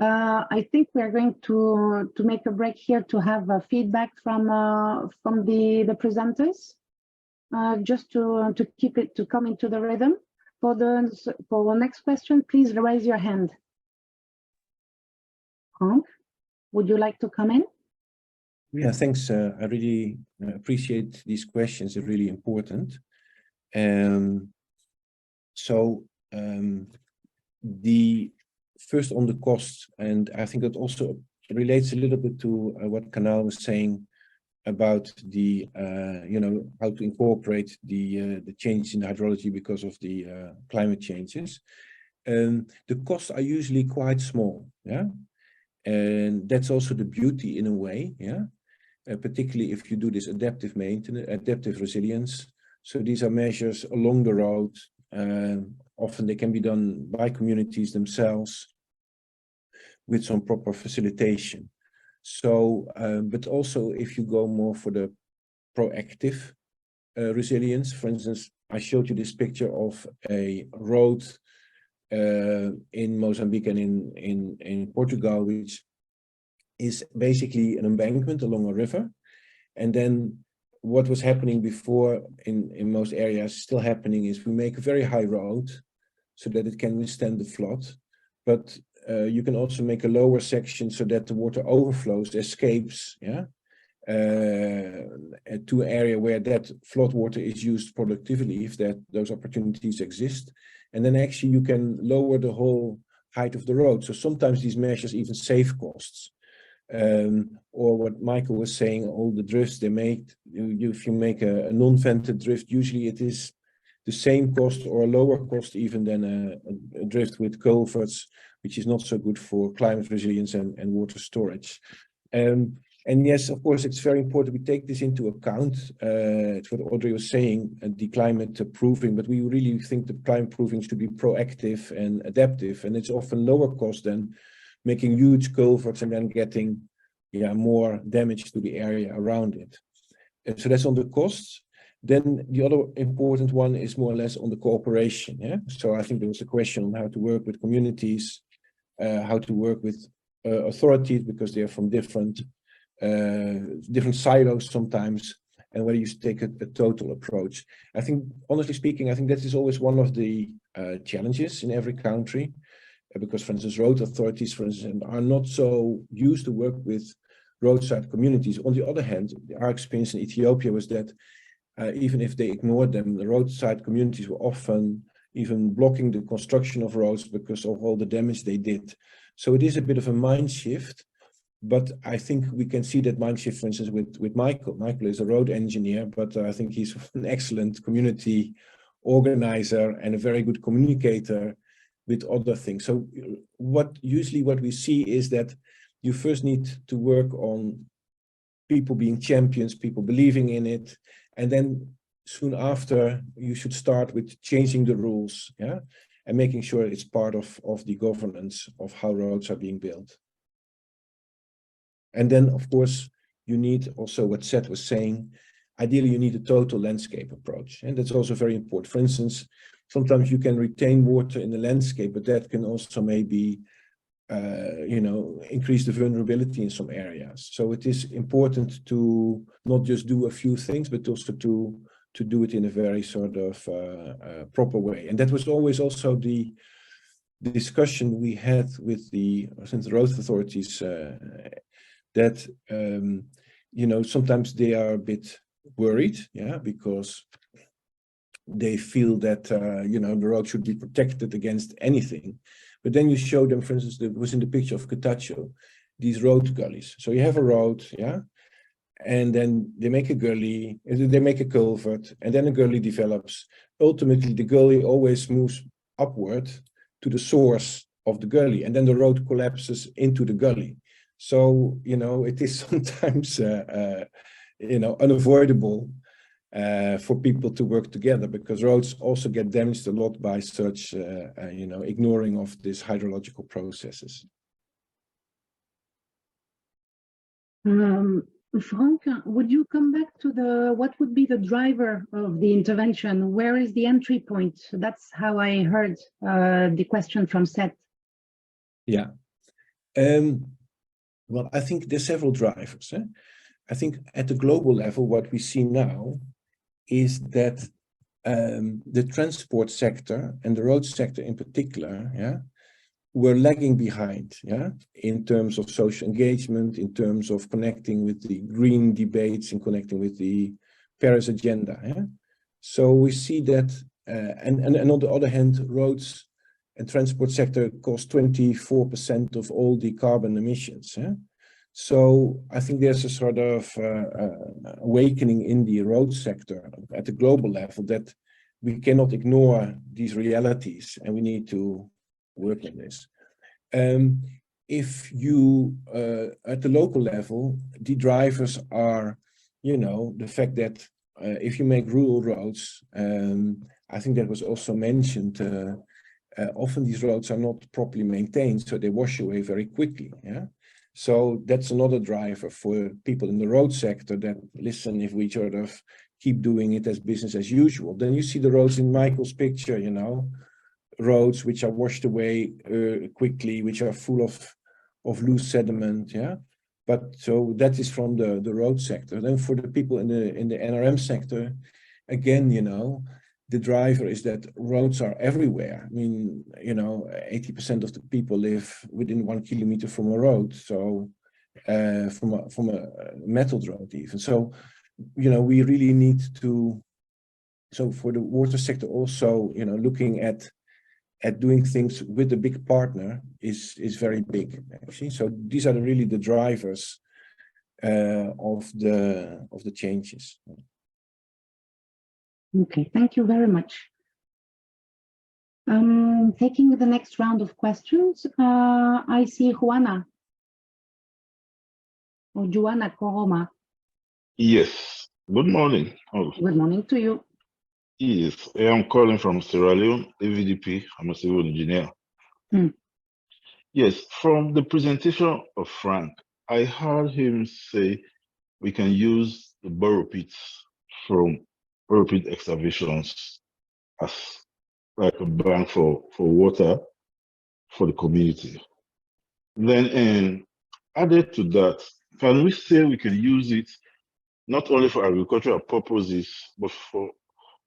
I think we're going to make a break here to have feedback from the presenters, just to come into the rhythm. For the next question, please raise your hand. Frank, would you like to come in? Yeah, thanks. I really appreciate these questions. They're really important. The first on the cost, and I think that also relates a little bit to what Kanal was saying about the how to incorporate the change in hydrology because of the climate changes. The costs are usually quite small, yeah, and that's also the beauty in a way, yeah. Particularly if you do this adaptive maintenance, adaptive resilience. So these are measures along the road. Often they can be done by communities themselves with some proper facilitation. So, but also if you go more for the proactive resilience, for instance, I showed you this picture of a road in Mozambique and in Portugal, which is basically an embankment along a river. And then what was happening before in most areas still happening is we make a very high road so that it can withstand the flood. But you can also make a lower section so that the water overflows, escapes, yeah, to an area where that flood water is used productively, if those opportunities exist. And then actually you can lower the whole height of the road. So sometimes these measures even save costs. Or what Michael was saying, all the drifts they make, if you make a non-vented drift, usually it is the same cost or a lower cost even than a drift with culverts, which is not so good for climate resilience and water storage. And yes, of course, it's very important we take this into account. It's what Audrey was saying, the climate proofing, but we really think the climate proofing should be proactive and adaptive, and it's often lower cost than making huge culverts and then getting more damage to the area around it. And so that's on the costs. Then the other important one is more or less on the cooperation. Yeah. So I think there was a question on how to work with communities, how to work with authorities, because they are from different silos sometimes, and whether you take a total approach. I think, honestly speaking, I think that is always one of the challenges in every country, because, for instance, road authorities, for instance, are not so used to work with roadside communities. On the other hand, our experience in Ethiopia was that even if they ignored them, the roadside communities were often even blocking the construction of roads because of all the damage they did. So it is a bit of a mind shift, but I think we can see that mind shift, for instance, with Michael. Michael is a road engineer, but I think he's an excellent community organizer and a very good communicator with other things. So usually what we see is that you first need to work on people being champions, people believing in it, and then soon after you should start with changing the rules, yeah, and making sure it's part of the governance of how roads are being built. And then, of course, you need also what Seth was saying, ideally you need a total landscape approach, and that's also very important. For instance, sometimes you can retain water in the landscape, but that can also maybe increase the vulnerability in some areas. So it is important to not just do a few things, but also to do it in a very sort of proper way. And that was always also the discussion we had with the road authorities, that sometimes they are a bit worried, yeah, because they feel that the road should be protected against anything. But then you show them, for instance, that was in the picture of Catacho, these road gullies. So you have a road, yeah, and then they make a gully, they make a culvert, and then a gully develops. Ultimately, the gully always moves upward to the source of the gully, and then the road collapses into the gully. So, it is sometimes, unavoidable for people to work together, because roads also get damaged a lot by such, ignoring of these hydrological processes. Frank, would you come back to what would be the driver of the intervention? Where is the entry point? That's how I heard the question from Seth. Yeah. Well, I think there's several drivers. I think at the global level, what we see now is that the transport sector and the road sector in particular, yeah, were lagging behind, yeah, in terms of social engagement, in terms of connecting with the green debates and connecting with the Paris agenda. Yeah? So we see that, and on the other hand, roads and transport sector cost 24% of all the carbon emissions. Yeah? So I think there's a sort of awakening in the road sector at the global level that we cannot ignore these realities, and we need to work on this. If you, at the local level, the drivers are, you know, the fact that if you make rural roads, I think that was also mentioned, often these roads are not properly maintained, so they wash away very quickly. Yeah. So that's another driver for people in the road sector that, listen, if we sort of keep doing it as business as usual, then you see the roads in Michael's picture, you know, roads which are washed away quickly, which are full of loose sediment. Yeah. But so that is from the road sector. Then for the people in the NRM sector, again, you know, the driver is that roads are everywhere. I mean, you know, 80% of the people live within 1 kilometer from a road. So from a metalled road even. So, you know, we really need to, so for the water sector also, you know, looking at doing things with a big partner is very big, actually. So these are really the drivers of the changes. Okay, thank you very much. Taking the next round of questions, I see Juana or Joanna Koroma. Yes, good morning. Good morning to you. Yes, I am calling from Sierra Leone, AVDP. I'm a civil engineer. Yes, from the presentation of Frank, I heard him say we can use the borrow pits from borrow pit excavations as like a bank for water for the community. Then, added to that, can we say we can use it not only for agricultural purposes, but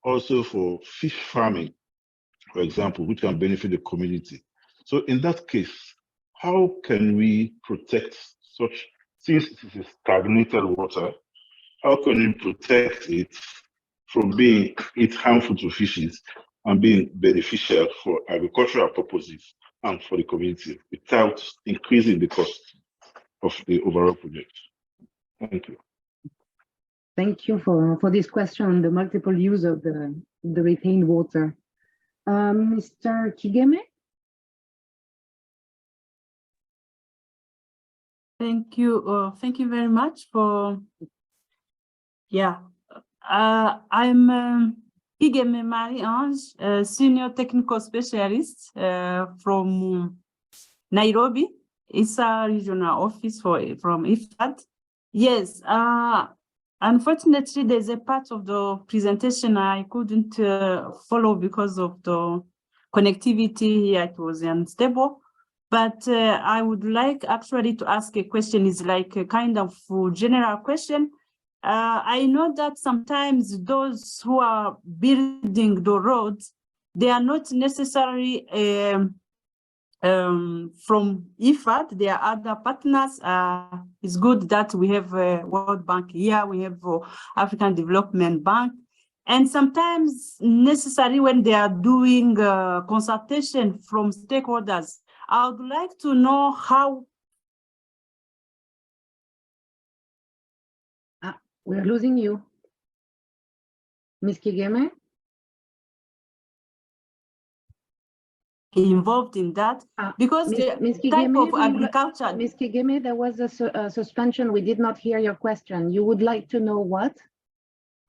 also for fish farming, for example, which can benefit the community? So in that case, how can we protect such, since it is stagnated water, how can we protect it from being harmful to fishes and being beneficial for agricultural purposes and for the community without increasing the cost of the overall project? Thank you. Thank you for this question on the multiple use of the retained water. Mr. Kigeme? Thank you. Thank you very much for, yeah. I'm Kigeme Marie-Ange, Senior Technical Specialist from Nairobi. It's a regional office from IFAD. Yes, unfortunately, there's a part of the presentation I couldn't follow because of the connectivity here. It was unstable. But I would like actually to ask a question, is like a kind of general question. I know that sometimes those who are building the roads, they are not necessarily from IFAD, there are other partners. It's good that we have World Bank here, we have African Development Bank. And sometimes necessary when they are doing consultation from stakeholders, I would like to know how. We're losing you. Ms. Kigeme? Involved in that, because Ms. the type Kigeme, of agriculture. Ms. Kigeme, there was a suspension. We did not hear your question. You would like to know what?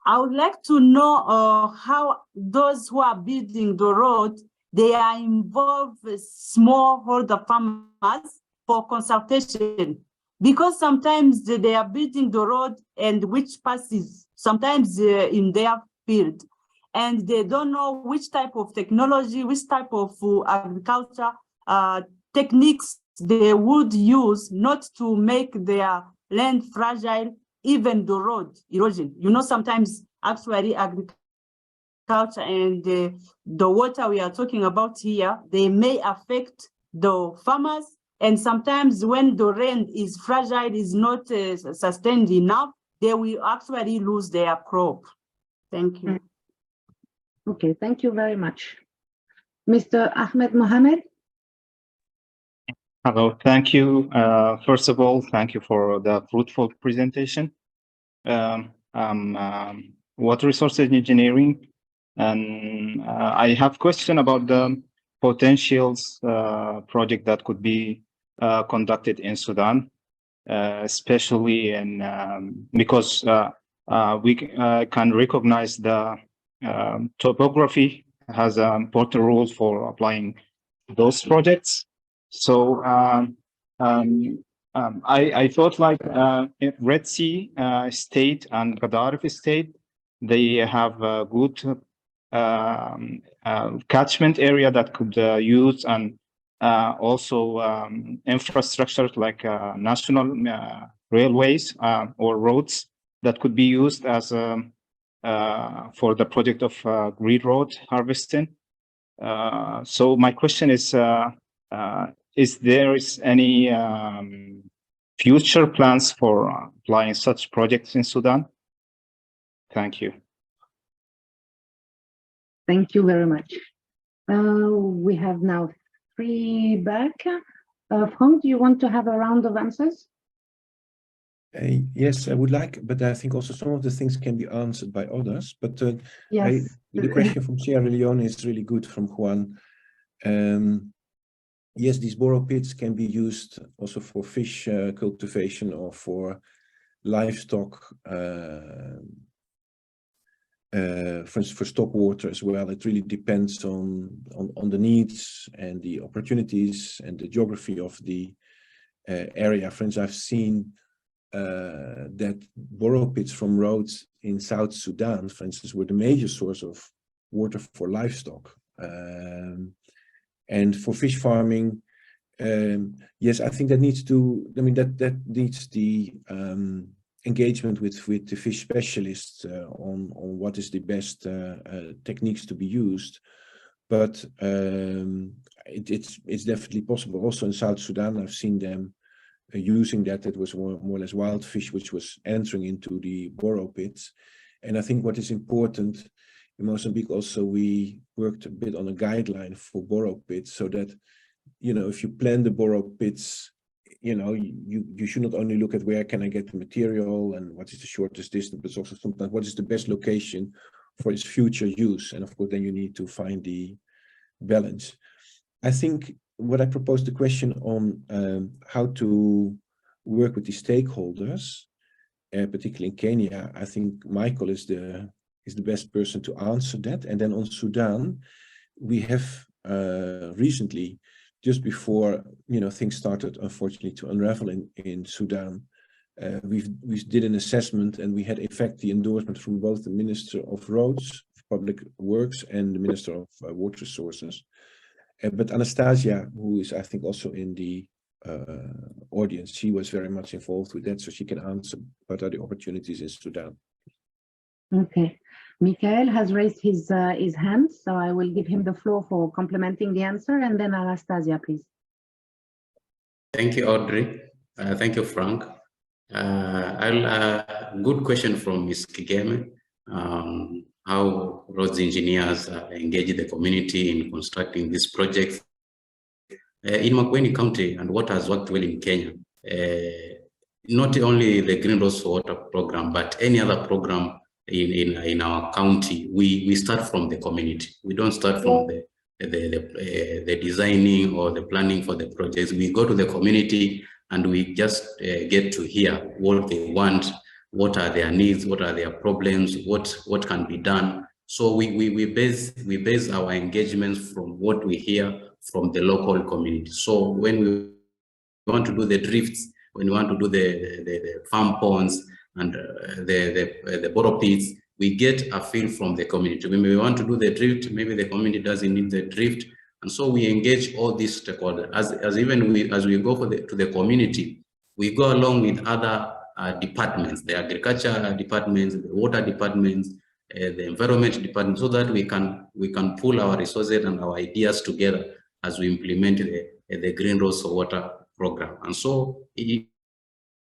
I would like to know how those who are building the road, they are involved with smallholder farmers for consultation, because sometimes they are building the road and which passes sometimes in their field, and they don't know which type of technology, which type of agriculture techniques they would use not to make their land fragile, even the road erosion. You know, sometimes actually agriculture and the water we are talking about here, they may affect the farmers. And sometimes when the land is fragile, is not sustained enough, they will actually lose their crop. Thank you. Okay, thank you very much. Mr. Ahmed Mohamed? Hello, thank you. First of all, thank you for the fruitful presentation. Water resources engineering, and I have question about the potentials project that could be conducted in Sudan, especially in because we can recognize the topography has an important role for applying those projects. So I thought like Red Sea state and Gaddafi state, they have a good catchment area that could use, and also infrastructure like national railways or roads that could be used as for the project of green road harvesting. So my question is there any future plans for applying such projects in Sudan? Thank you. Thank you very much. We have now 3 back. Frank, do you want to have a round of answers? Yes, I would like, but I think also some of the things can be answered by others. But Yes. the question from Sierra Leone is really good from Juan. Yes, these borrow pits can be used also for fish cultivation or for livestock, for instance, for stock water as well. It really depends on the needs and the opportunities and the geography of the area. For instance, I've seen that borrow pits from roads in South Sudan, for instance, were the major source of water for livestock. And for fish farming, yes, I think that needs to, I mean, that needs the engagement with the fish specialists on what is the best techniques to be used. But it's definitely possible. Also in South Sudan, I've seen them using that. It was more or less wild fish which was entering into the borrow pits. And I think what is important in Mozambique also, we worked a bit on a guideline for borrow pits, so that, you know, if you plan the borrow pits, you know, you should not only look at where can I get the material and what is the shortest distance, but also sometimes what is the best location for its future use. And of course, then you need to find the balance. I think what I proposed the question on how to work with the stakeholders, particularly in Kenya, I think Michael is the best person to answer that. And then on Sudan, we have recently, just before, you know, things started unfortunately to unravel in Sudan, we did an assessment, and we had in fact the endorsement from both the Minister of Roads, Public Works, and the Minister of Water Resources. But Anastasia, who is I think also in the audience, she was very much involved with that, so she can answer what are the opportunities in Sudan. Okay. Michael has raised his hand, so I will give him the floor for complementing the answer, and then Anastasia, please. Thank you, Audrey. Thank you, Frank. Good question from Ms. Kigeme. How roads engineers engage the community in constructing these projects in Makueni County, and what has worked well in Kenya. Not only the Green Roads for Water program, but any other program in our county, we start from the community. We don't start from the designing or the planning for the projects. We go to the community and we just get to hear what they want, what are their needs, what are their problems, what can be done. So we base our engagements from what we hear from the local community. So when we want to do the drifts, when we want to do the farm ponds and the borrow pits, we get a feel from the community. When we want to do the drift, maybe the community doesn't need the drift, and so we engage all these stakeholders. As we go to the community, we go along with other departments, the agriculture departments, the water departments, the environment department, so that we can pull our resources and our ideas together as we implement the Green Roads for Water program. And so it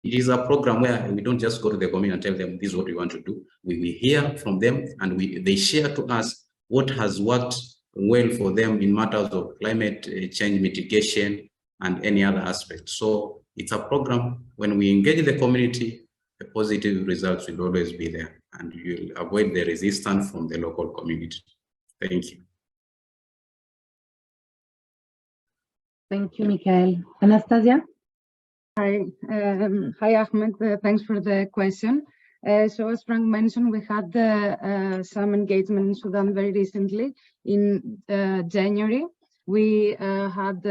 is a program where we don't just go to the community and tell them this is what we want to do. We hear from them, and they share to us what has worked well for them in matters of climate change mitigation, and any other aspect. So it's a program, when we engage the community, the positive results will always be there, and you'll avoid the resistance from the local community. Thank you. Thank you, Michael. Anastasia? Hi, Ahmed. Thanks for the question. So as Frank mentioned, we had some engagement in Sudan very recently. In January, we had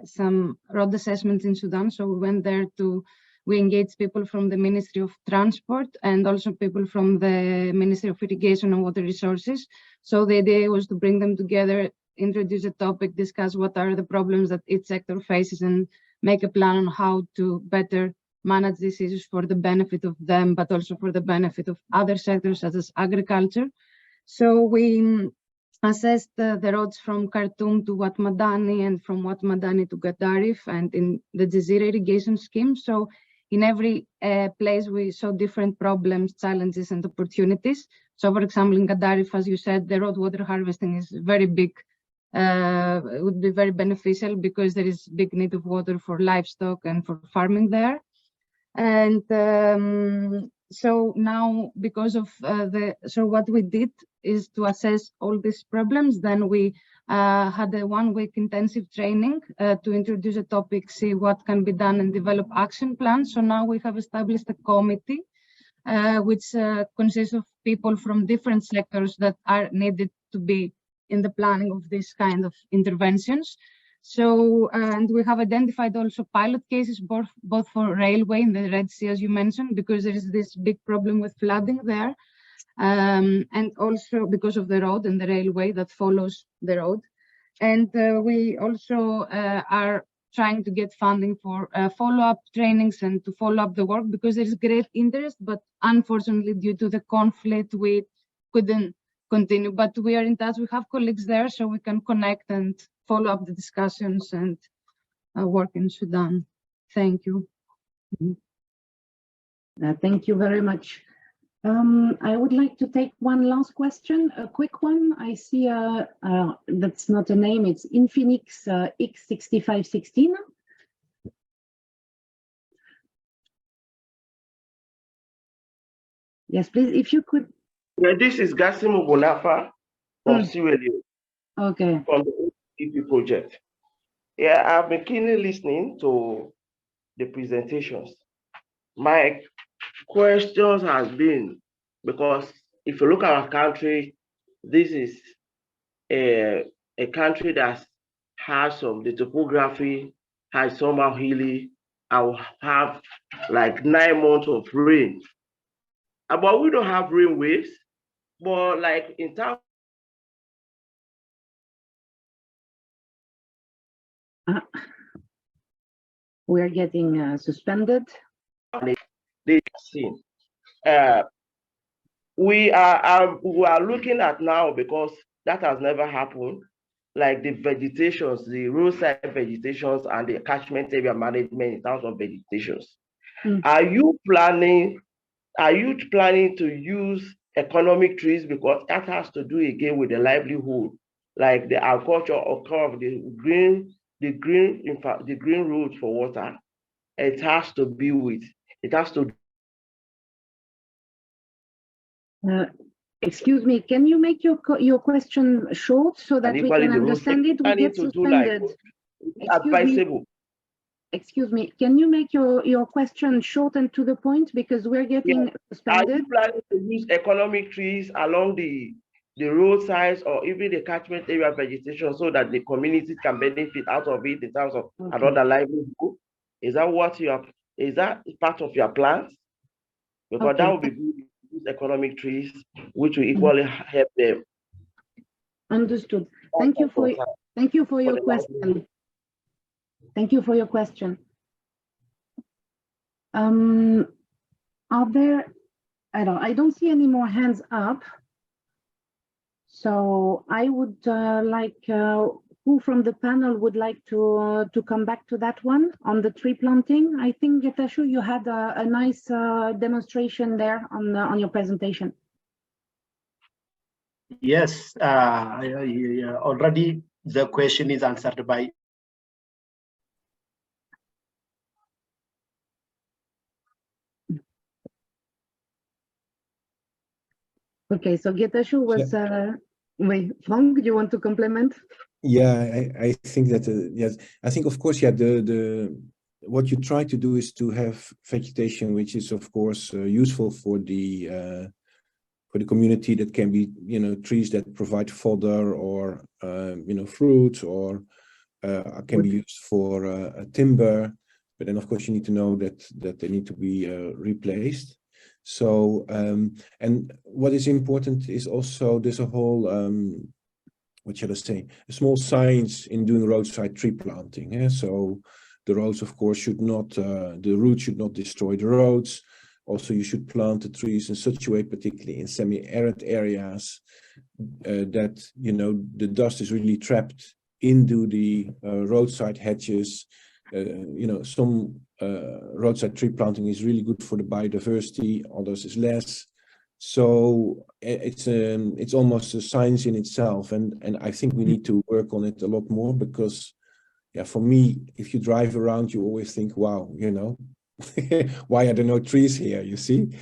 some road assessments in Sudan. So we went there we engaged people from the Ministry of Transport and also people from the Ministry of Irrigation and Water Resources. So the idea was to bring them together, introduce a topic, discuss what are the problems that each sector faces, and make a plan on how to better manage these issues for the benefit of them, but also for the benefit of other sectors such as agriculture. So we assessed the roads from Khartoum to Wat Madani and from Wat Madani to Gadarif and in the Jazeera irrigation scheme. So in every place we saw different problems, challenges and opportunities. So for example, in Gadarif, as you said, the road water harvesting is very big. It would be very beneficial because there is big need of water for livestock and for farming there. And so now, because of so what we did is to assess all these problems. Then we had a 1-week intensive training to introduce a topic, see what can be done and develop action plans. So now we have established a committee which consists of people from different sectors that are needed to be in the planning of this kind of interventions. So, and we have identified also pilot cases, both for railway in the Red Sea, as you mentioned, because there is this big problem with flooding there. And also because of the road and the railway that follows the road. And we also are trying to get funding for follow-up trainings and to follow up the work, because there is great interest, but unfortunately due to the conflict, we couldn't continue, but we are in touch. We have colleagues there, so we can connect and follow up the discussions and work in Sudan. Thank you. Thank you very much. I would like to take one last question, a quick one. I see that's not a name, it's Infinix X6516. Yes, please, if you could. Yeah, this is Gassimo Bonafa from Sierra Leone. Okay. From the OPP project. Yeah, I've been keenly listening to the presentations. My questions has been, because if you look at our country, this is a country that has the topography, has somehow hilly. I will have like 9 months of rain. But we don't have rain waves. But like in town, we're getting suspended. We are looking at now, because that has never happened, like the vegetations, the roadside vegetations and the catchment area management in terms of vegetations. Are you planning to use economic trees, because that has to do again with the livelihood, like the agriculture of the green roads for water? It has to be with, it has to. Excuse me, can you make your question short so that we can understand it? We get suspended. Excuse me, can you make your question short and to the point, because we're getting suspended? Are you planning to use economic trees along the roadsides or even the catchment area vegetation, so that the community can benefit out of it in terms of another livelihood? Is that what you have? Is that part of your plans? Because that would be good. Use economic trees, which will equally help them. Understood. Thank you for your question. Thank you for your question. Are there? I don't see any more hands up. So I would like, who from the panel would like to come back to that one on the tree planting? I think, Getashu, you had a nice demonstration there on your presentation. Yes, already the question is answered by Okay, so Getachew was, wait, Frank, do you want to complement? Yeah, I think that, yes, I think, of course, yeah, what you try to do is to have vegetation, which is, of course, useful for the community. That can be, trees that provide fodder or, fruits, or can be used for timber. But then, of course, you need to know that they need to be replaced. So, and what is important is also there's a whole, what shall I say, a small science in doing roadside tree planting. Yeah? So the roads, of course, should not, the roots should not destroy the roads. Also, you should plant the trees in such a way, particularly in semi-arid areas, that, the dust is really trapped into the roadside hedges. Some roadside tree planting is really good for the biodiversity, others is less. So it's almost a science in itself, and I think we need to work on it a lot more, because, yeah, for me, if you drive around, you always think, wow, why are there no trees here? You see,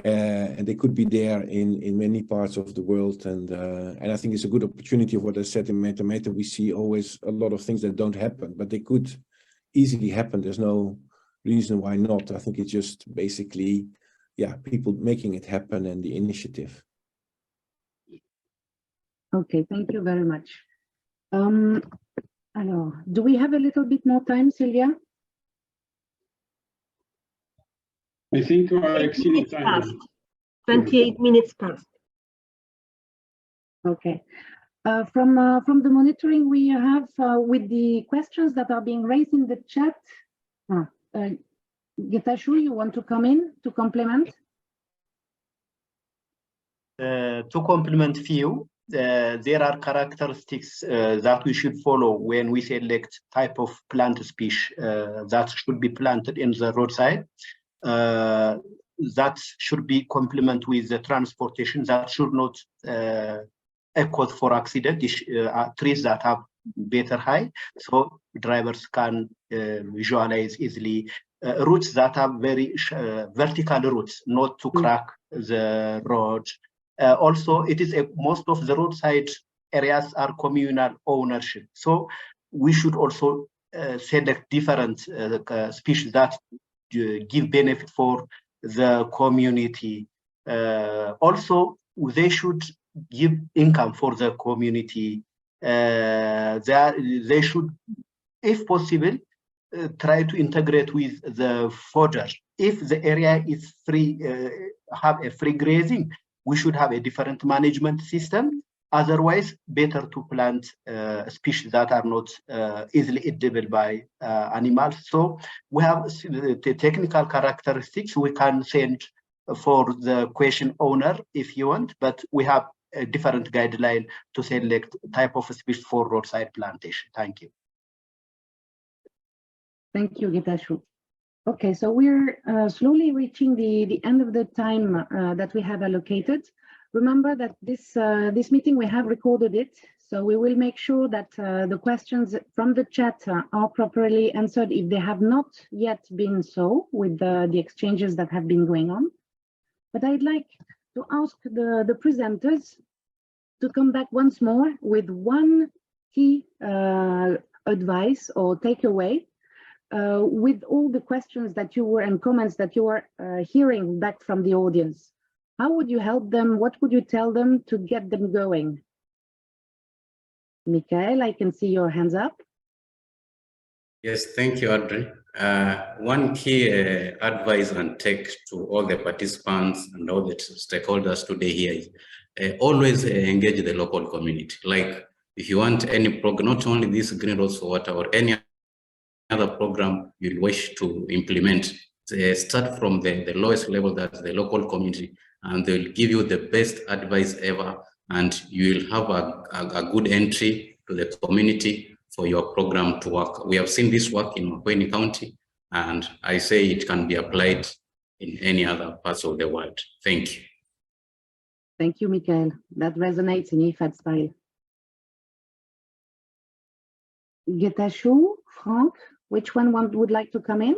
and they could be there in many parts of the world, and I think it's a good opportunity of what I said in Meta. We see always a lot of things that don't happen, but they could easily happen. There's no reason why not. I think it's just basically, yeah, people making it happen and the initiative. Okay, thank you very much. Alors, do we have a little bit more time, Sylvia? I think we are exceeding time. 28 minutes past. Okay. From the monitoring we have with the questions that are being raised in the chat, Getachew, you want to come in to complement? To complement few, there are characteristics that we should follow when we select type of plant species that should be planted in the roadside. That should be complement with the transportation. That should not cause for accident. Trees that have better height, so drivers can visualize easily. Routes that have very vertical routes, not to crack the road. Also, it is most of the roadside areas are communal ownership. So we should also select different species that give benefit for the community. Also, they should give income for the community. They should, if possible, try to integrate with the fodder. If the area is free, have a free grazing, we should have a different management system. Otherwise, better to plant species that are not easily edible by animals. So we have the technical characteristics we can send for the question owner if you want, but we have a different guideline to select type of species for roadside plantation. Thank you. Thank you, Getachew. Okay, so we're slowly reaching the end of the time that we have allocated. Remember that this meeting, we have recorded it, so we will make sure that the questions from the chat are properly answered if they have not yet been so with the exchanges that have been going on. But I'd like to ask the presenters to come back once more with one key advice or takeaway with all the questions that you were and comments that you were hearing back from the audience. How would you help them? What would you tell them to get them going? Michael, I can see your hands up. Yes, thank you, Audrey. One key advice and take to all the participants and all the stakeholders today here is always engage the local community. Like if you want any program, not only this Green Roads for Water or any other program you wish to implement, start from the lowest level, that's the local community, and they'll give you the best advice ever, and you will have a good entry to the community for your program to work. We have seen this work in Makueni County, and I say it can be applied in any other parts of the world. Thank you. Thank you, Michael. That resonates in IFAD style. Getachew, Frank, which one would like to come in?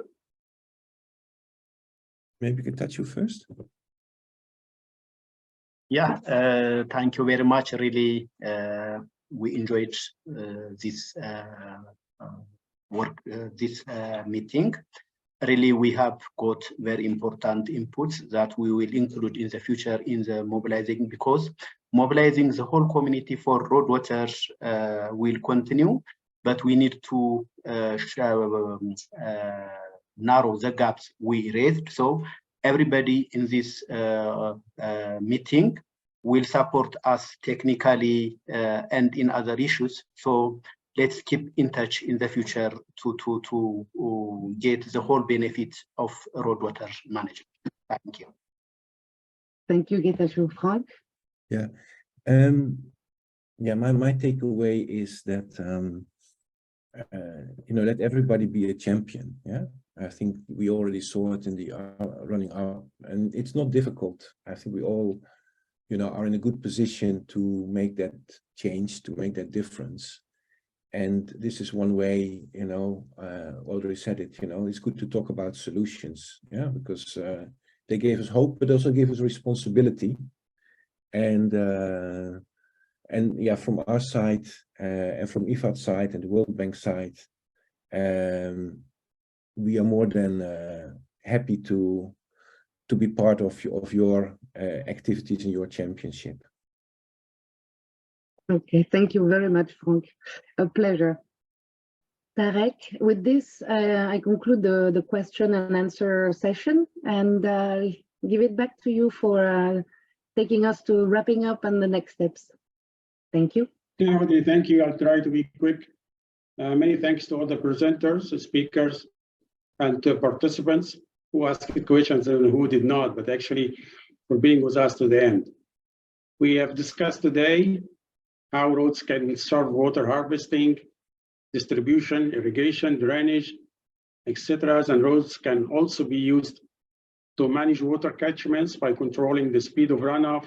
Maybe Getachew first. Yeah, thank you very much. Really, we enjoyed this meeting. Really, we have got very important inputs that we will include in the future in the mobilizing, because mobilizing the whole community for road water will continue, but we need to narrow the gaps we raised. So everybody in this meeting will support us technically and in other issues. So let's keep in touch in the future to get the whole benefit of road water management. Thank you. Thank you, Getachew. Frank? Yeah. Yeah, my takeaway is that let everybody be a champion. Yeah, I think we already saw it in the running up, and it's not difficult. I think we all, are in a good position to make that change, to make that difference. And this is one way, already said it, it's good to talk about solutions, yeah, because they gave us hope, but also gave us responsibility. And yeah, from our side and from IFAD side and the World Bank side, we are more than happy to be part of your activities in your championship. Okay, thank you very much, Frank. A pleasure. Tarek, with this, I conclude the question and answer session and give it back to you for taking us to wrapping up on the next steps. Thank you. Thank you. I'll try to be quick. Many thanks to all the presenters, speakers, and participants who asked questions and who did not, but actually for being with us to the end. We have discussed today how roads can serve water harvesting, distribution, irrigation, drainage, etc. And roads can also be used to manage water catchments by controlling the speed of runoff,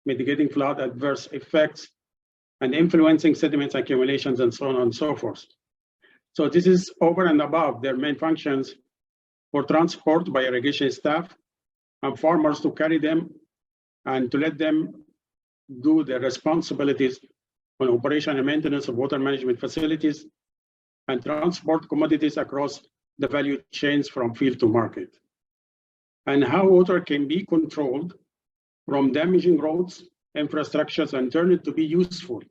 mitigating flood adverse effects, and influencing sediment accumulations, and so on and so forth. So this is over and above their main functions for transport by irrigation staff and farmers to carry them and to let them do their responsibilities on operation and maintenance of water management facilities and transport commodities across the value chains from field to market. And how water can be controlled from damaging roads, infrastructures, and turn it to be useful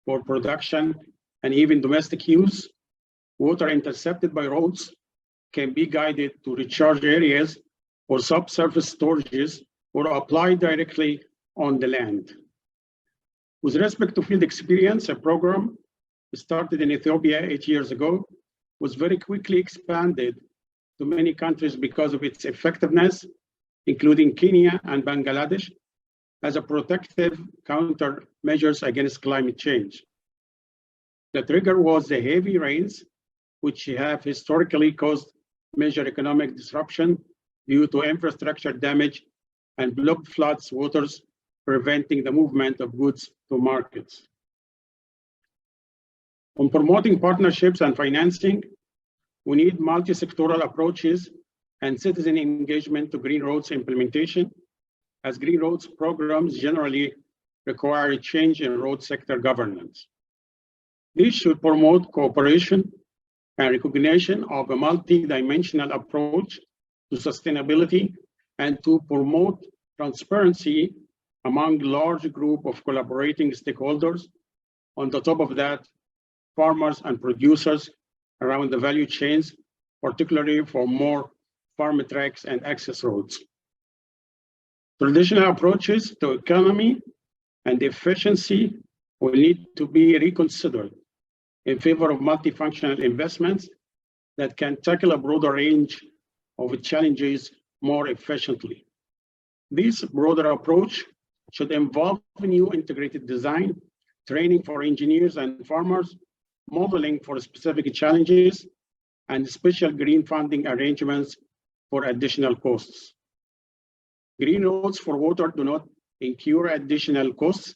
for production and even domestic use. Water intercepted by roads can be guided to recharge areas or subsurface storages or applied directly on the land. With respect to field experience, a program started in Ethiopia 8 years ago was very quickly expanded to many countries because of its effectiveness, including Kenya and Bangladesh, as a protective countermeasures against climate change. The trigger was the heavy rains, which have historically caused major economic disruption due to infrastructure damage and blocked floods waters, preventing the movement of goods to markets. On promoting partnerships and financing, we need multi-sectoral approaches and citizen engagement to green roads implementation, as green roads programs generally require a change in road sector governance. These should promote cooperation and recognition of a multi-dimensional approach to sustainability and to promote transparency among large group of collaborating stakeholders. On the top of that, farmers and producers around the value chains, particularly for more farm tracks and access roads. Traditional approaches to economy and efficiency will need to be reconsidered in favor of multifunctional investments that can tackle a broader range of challenges more efficiently. This broader approach should involve new integrated design, training for engineers and farmers, modeling for specific challenges, and special green funding arrangements for additional costs. Green roads for water do not incur additional costs,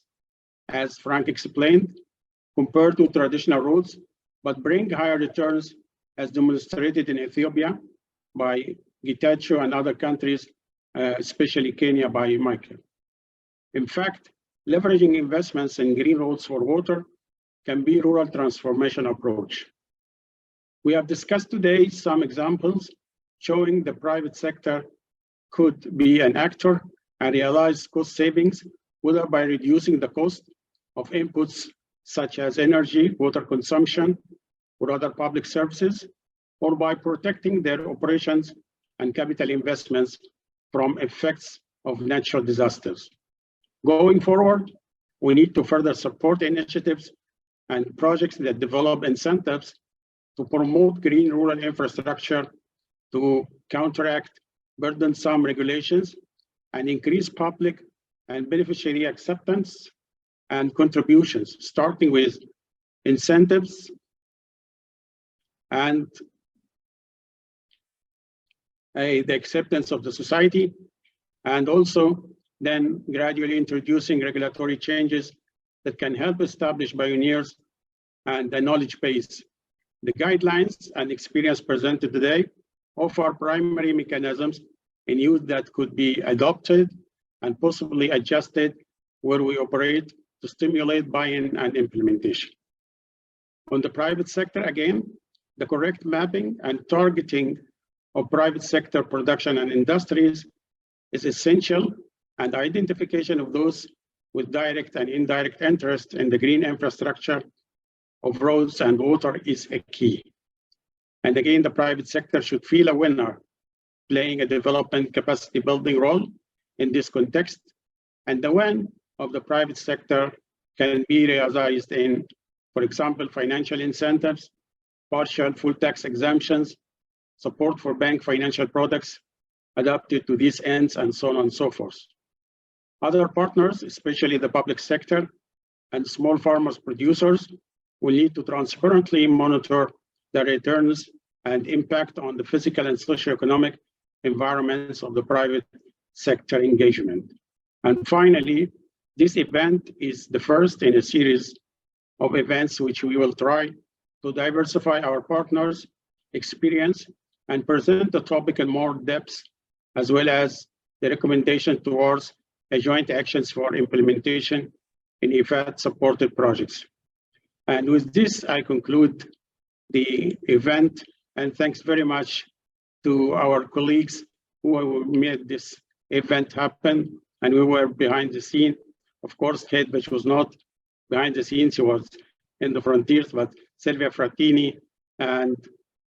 as Frank explained, compared to traditional roads, but bring higher returns, as demonstrated in Ethiopia by Getachew and other countries, especially Kenya by Michael. In fact, leveraging investments in green roads for water can be rural transformation approach. We have discussed today some examples showing the private sector could be an actor and realize cost savings, whether by reducing the cost of inputs such as energy, water consumption, or other public services, or by protecting their operations and capital investments from effects of natural disasters. Going forward, we need to further support initiatives and projects that develop incentives to promote green rural infrastructure to counteract burdensome regulations and increase public and beneficiary acceptance and contributions, starting with incentives and the acceptance of the society, and also then gradually introducing regulatory changes that can help establish pioneers and a knowledge base. The guidelines and experience presented today offer primary mechanisms in use that could be adopted and possibly adjusted where we operate to stimulate buy-in and implementation. On the private sector, again, the correct mapping and targeting of private sector production and industries is essential, and identification of those with direct and indirect interest in the green infrastructure of roads and water is a key. And again, the private sector should feel a winner, playing a development capacity building role in this context. And the win of the private sector can be realized in, for example, financial incentives, partial full tax exemptions, support for bank financial products adapted to these ends, and so on and so forth. Other partners, especially the public sector and small farmers producers, will need to transparently monitor the returns and impact on the physical and socioeconomic environments of the private sector engagement. And finally, this event is the first in a series of events which we will try to diversify our partners' experience and present the topic in more depth, as well as the recommendation towards a joint actions for implementation in IFAD supported projects. And with this, I conclude the event, and thanks very much to our colleagues who made this event happen, and we were behind the scene. Of course, Kate, which was not behind the scenes, she was in the frontiers, but Silvia Frattini and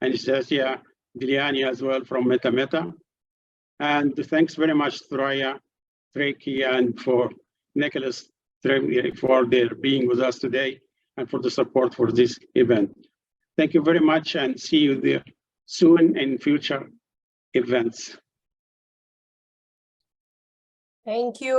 Anastasia Diliani as well from Meta. And thanks very much to Raya, Treki, and for Nicholas for their being with us today and for the support for this event. Thank you very much, and see you there soon in future events. Thank you.